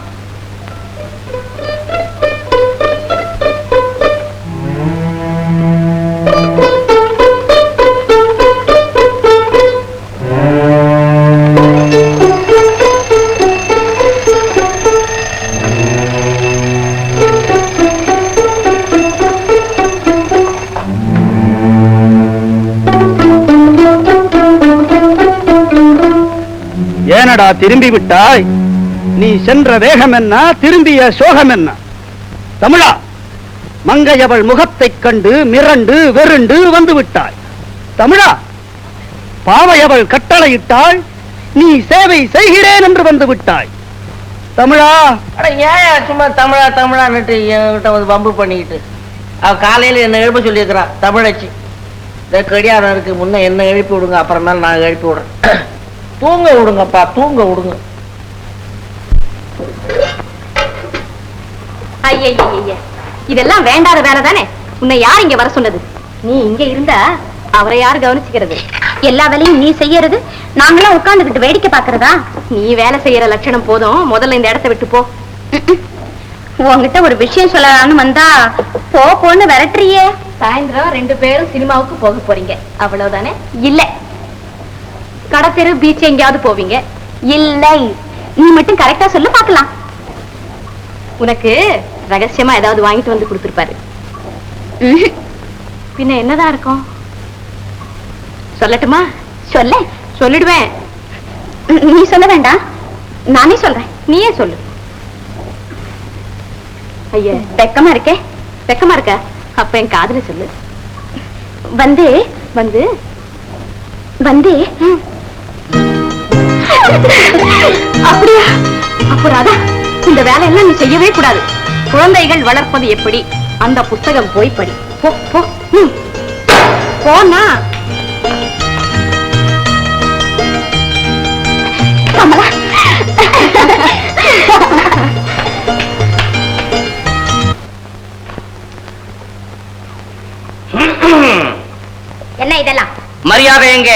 ஏனடா திரும்பி விட்டாய்? நீ சென்ற வேகம் என்ன, திரும்பிய சோகம் என்ன? தமிழா, மங்கையவள் முகத்தைக் கண்டு மிரண்டு வெருண்டு வந்து விட்டாய். தமிழா, பாவையவள் கட்டளையிட்டாள், நீ சேவை செய்கிறேன் என்று வந்து விட்டாய். தமிழா, ஏன் சும்மா தமிழா தமிழான்னுட்டு என்கிட்ட வந்து பம்பு பண்ணிக்கிட்டு? அவ காலையில என்ன எழுப்ப சொல்லியிருக்கிறான் தமிழச்சி. இந்த கடியாரம் இருக்கு, முன்ன என்ன எழுப்பி விடுங்க, அப்புறமேல நான் எழுப்பி விடுறேன். தூங்க விடுங்கப்பா, தூங்க விடுங்க. ஐயா, இதெல்லாம் வேண்டாத வேலை தானே. உன்னை யார் இங்க வர சொன்னது? நீ இங்க இருந்தா அவரை யார் கவனிச்சுக்கிறது? எல்லா வேலையும் நீ செய்யறது, நாங்களாம் உட்கார்ந்துகிட்டு வேடிக்கை பாக்குறதா? நீ வேலை செய்யற லட்சணம் போதும், முதல்ல இந்த இடத்தை விட்டு போ. உங்ககிட்ட ஒரு விஷயம் சொல்லலாம்னு வந்தா போன்னு விரட்டுறியே. சாயந்தரம் 2 பேரும் சினிமாவுக்கு போக போறீங்க, அவ்வளவுதானே? இல்ல, கடத்தெரு பீச் எங்கேயாவது போவீங்க. இல்லை, நீ மட்டும் கரெக்டா சொல்ல பாக்கலாம். உனக்கு ரகசியமா ஏதாவது வாங்கிட்டு வந்து கொடுத்துருப்பாரு. பின்ன என்னதான் இருக்கும்? சொல்லட்டுமா? சொல்லிடுவேன். நீ சொல்ல வேண்டாம், நானே சொல்றேன். நீயே சொல்லு. ஐயா, வெக்கமா இருக்க. அப்ப என் காதுல சொல்லு. வந்து வந்து வந்து அப்படியா? அப்புறம் இந்த வேலையெல்லாம் நீ செய்யவே கூடாது. குழந்தைகள் வளர்ப்பது எப்படி, அந்த புத்தகம் போய் படி. போனா என்ன இதெல்லாம்? மரியாதை எங்க?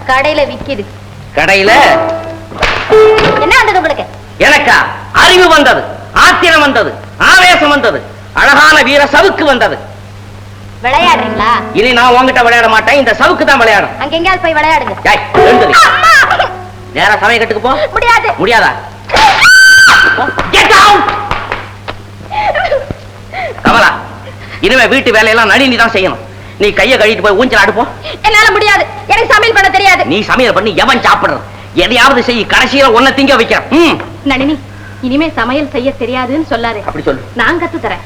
கடையில விக்குது. கடையில என்ன வந்தது உங்களுக்கு? எனக்கா அறிவு வந்தது, ஆத்திரம் வந்தது, ஆவேசம் வந்தது, அழகான வீர சவுக்கு வந்தது. விளையாடுறீங்களா? இனி நான் உங்ககிட்ட விளையாட மாட்டேன், இந்த சவுக்கு தான் விளையாடும். அங்க எங்கேயாவது போய் விளையாடுங்க. நேரா சமயக்கட்டுக்கு போ. முடியாது. முடியாதா? கமலா, இனிமே வீட்டு வேலையெல்லாம் நளினி தான் செய்யணும். நீ கையை கழிட்டு போய் ஊஞ்சல் ஆடு போ. என்னால முடியாது, எனக்கு சமையல் பண்ண தெரியாது. நீ சமையல் பண்ணி எவன் சாப்பிடுறது? எதையாவது செய், கடைசியில ஒன்ன திங்க வைக்கிறேன். நளினி, இனிமே சமையல் செய்ய தெரியாதுன்னு சொல்லாரு. அப்படி சொல்லு. நான் கத்து தரேன்.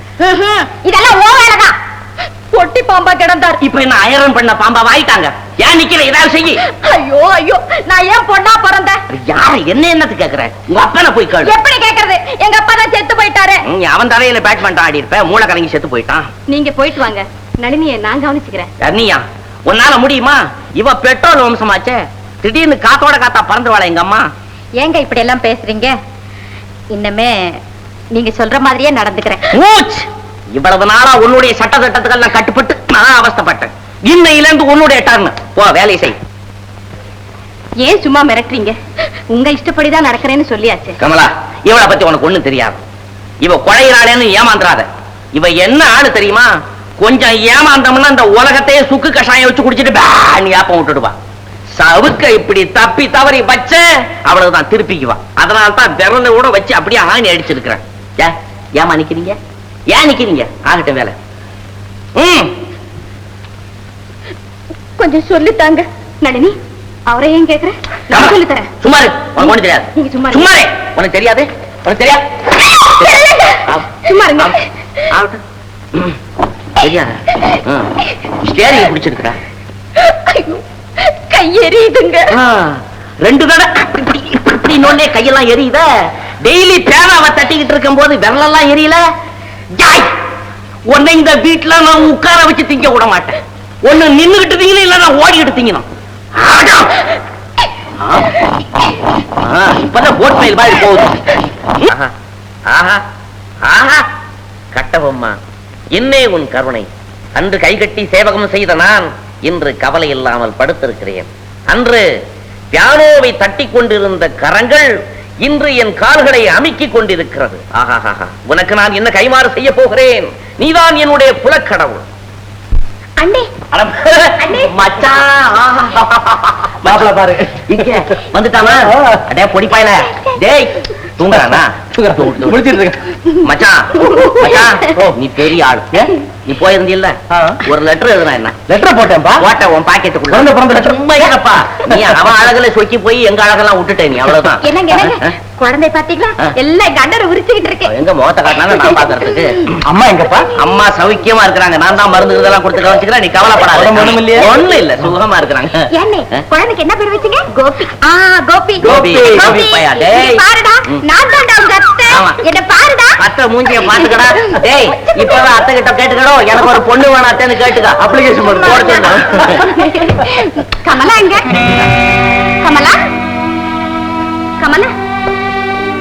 இதெல்லாம் ஓ வேலைதான். பொட்டி பாம்பா கிடந்தார், இப்ப என்ன அயரன் பண்ண பாம்பா வாயிட்டாங்க. ஏன் நிக்கிற? ஏதாவது செய்யி. ஐயோ, நான் ஏன் பொண்ணா பிறந்தேன்? யாரு என்னத்து கேக்குற? உங்க அப்பனை போய் கேளு. எப்படி கேக்குறது? எங்க அப்பா தான் செத்து போயிட்டாரு. அவன் தலையில பேட்மெண்ட் ஆடி இருப்ப, மூளை கலங்கி செத்து போயிட்டான். நீங்க போயிட்டு வாங்க, நளினியை நான் கவனிச்சுக்கிறேன். கண்ணியா, உன்னால முடியுமா? இவ பெட்ரோல் வம்சமாச்சே, திடீர்னு காத்தோட காத்தா பறந்துவாள எங்க அம்மா. ஏங்க இப்படி எல்லாம் பேசுறீங்க? இன்னமே நீங்க சொல்ற மாதிரியே நடந்துக்கிறேன். இவ்வளவு நாளா உன்னுடைய சட்ட திட்டத்துக்கெல்லாம் கட்டுப்பட்டு நான் அவஸ்தைப்பட்டேன். இன்னையில இருந்து உன்னுடைய டர்ன். போ, வேலையை செய். ஏன் சும்மா மிரட்டுறீங்க? உங்க இஷ்டப்படிதான் நடக்கிறேன்னு சொல்லியாச்சு. கமலா, இவளை பத்தி உனக்கு ஒண்ணும் தெரியாது. இவ குழையிறாளேன்னு ஏமாந்துறாத. இவ என்ன ஆளு தெரியுமா? கொஞ்சம் ஏமாந்தோம்னா அந்த உலகத்தையே சுக்கு கஷாயம் வச்சு குடிச்சிட்டு பேன் ஏப்பம் விட்டுடுவா. சவுக்க இப்படி தப்பி தவறி வச்ச அவ்வளவுதான் திருப்பிக்குவா. அதனால தான் விரல கூட வச்சு அப்படியே ஆணி அடிச்சிருக்கிறேன். ஏமா நிக்கிறீங்க? ஏன் நிக்கிறீங்க? ஆகட்டும் வேலை. கொஞ்சம் சொல்லித்தாங்க. நளினி, அவரை ஏன் கேக்குற? நான் சொல்லி தரேன். சும்மா இரு, உனக்கு ஒண்ணும் தெரியாது. நீங்க சும்மா சும்மா இரு. உனக்கு தெரியாது, உனக்கு தெரியாது. சும்மா இருங்க. தெரியாது. ஸ்டேரிங் பிடிச்சிருக்கா? கை எரியுதுங்க. 2 தடவை இப்படி நோண்டே கையெல்லாம் எரியுத. டெய்லி பேனாவை தட்டிக்கிட்டு இருக்கும் போது விரலெல்லாம் எரியல. ஜாய், உன்னை இந்த வீட்டுல நான் உட்கார வச்சு திங்க விட மாட்டேன். ஒண்ணு நின்னுகிட்டு திங்கணும், இல்ல நான் ஓடிக்கிட்டு திங்கணும். இப்பதான் போட் மயில் மாதிரி போகுது. கட்டபொம்மா, என்னே உன் கருணை. அன்று கைகட்டி சேவகம் செய்த நான் இன்று கவலை இல்லாமல் படுத்திருக்கிறேன். அன்று பியானோவை தட்டி கொண்டிருந்த கரங்கள் இன்று என் கால்களை அமுக்கிக் கொண்டிருக்கிறது. ஆஹா, உனக்கு நான் என்ன கைமாறு செய்ய போகிறேன்? நீதான் என்னுடைய புலக்கடவுள். அண்ணே, மச்சான், மாப்பிள பாரு வந்துட்டானா? அடே பொடி பாயல, டேய் தூங்குறானா? மச்சான், நீ பெரிய ஆளு. நீ போயிருந்தில்ல, ஒரு லெட்டர் எழுதுனா என்ன? லெட்டர் போட்டேன்பா. போட்ட உன் பாக்கெட்டுக்குள்ள சும்மா இருப்பா. நீ அவன் அழகுல சொக்கி போய் எங்க அழகெல்லாம் விட்டுட்டே. நீ அவ்வளவுதான். என்னங்க குழந்தை பாத்தீங்களா? எல்லாம் கண்டரை உரிச்சுக்கிட்டு இருக்கேன். எங்க முகத்தை காட்டினா நான் பாக்குறதுக்கு. அம்மா எங்கப்பா? அம்மா சௌக்கியமா இருக்கிறாங்க. நான் தான் மருந்து இதெல்லாம் கொடுத்து கவனிச்சுக்கிறேன். நீ கவலைப்படாத. ஒண்ணும் இல்ல, சுகமா இருக்கிறாங்க. குழந்தைக்கு என்ன பேர் வச்சீங்க? கோபி. கோபி கோபி கோபி பையா. டேய் பாருடா, நான் தான்டா உங்க அத்தை. என்ன பாருடா. அத்தை மூஞ்சிய பாத்துக்கடா. டேய், இப்பவே அத்தை கிட்ட கேட்டுக்கடோ, எனக்கு ஒரு பொண்ணு வேணும் அத்தைன்னு கேட்டுக்க. அப்ளிகேஷன் போட கமலா எங்க? கமலா, கமலா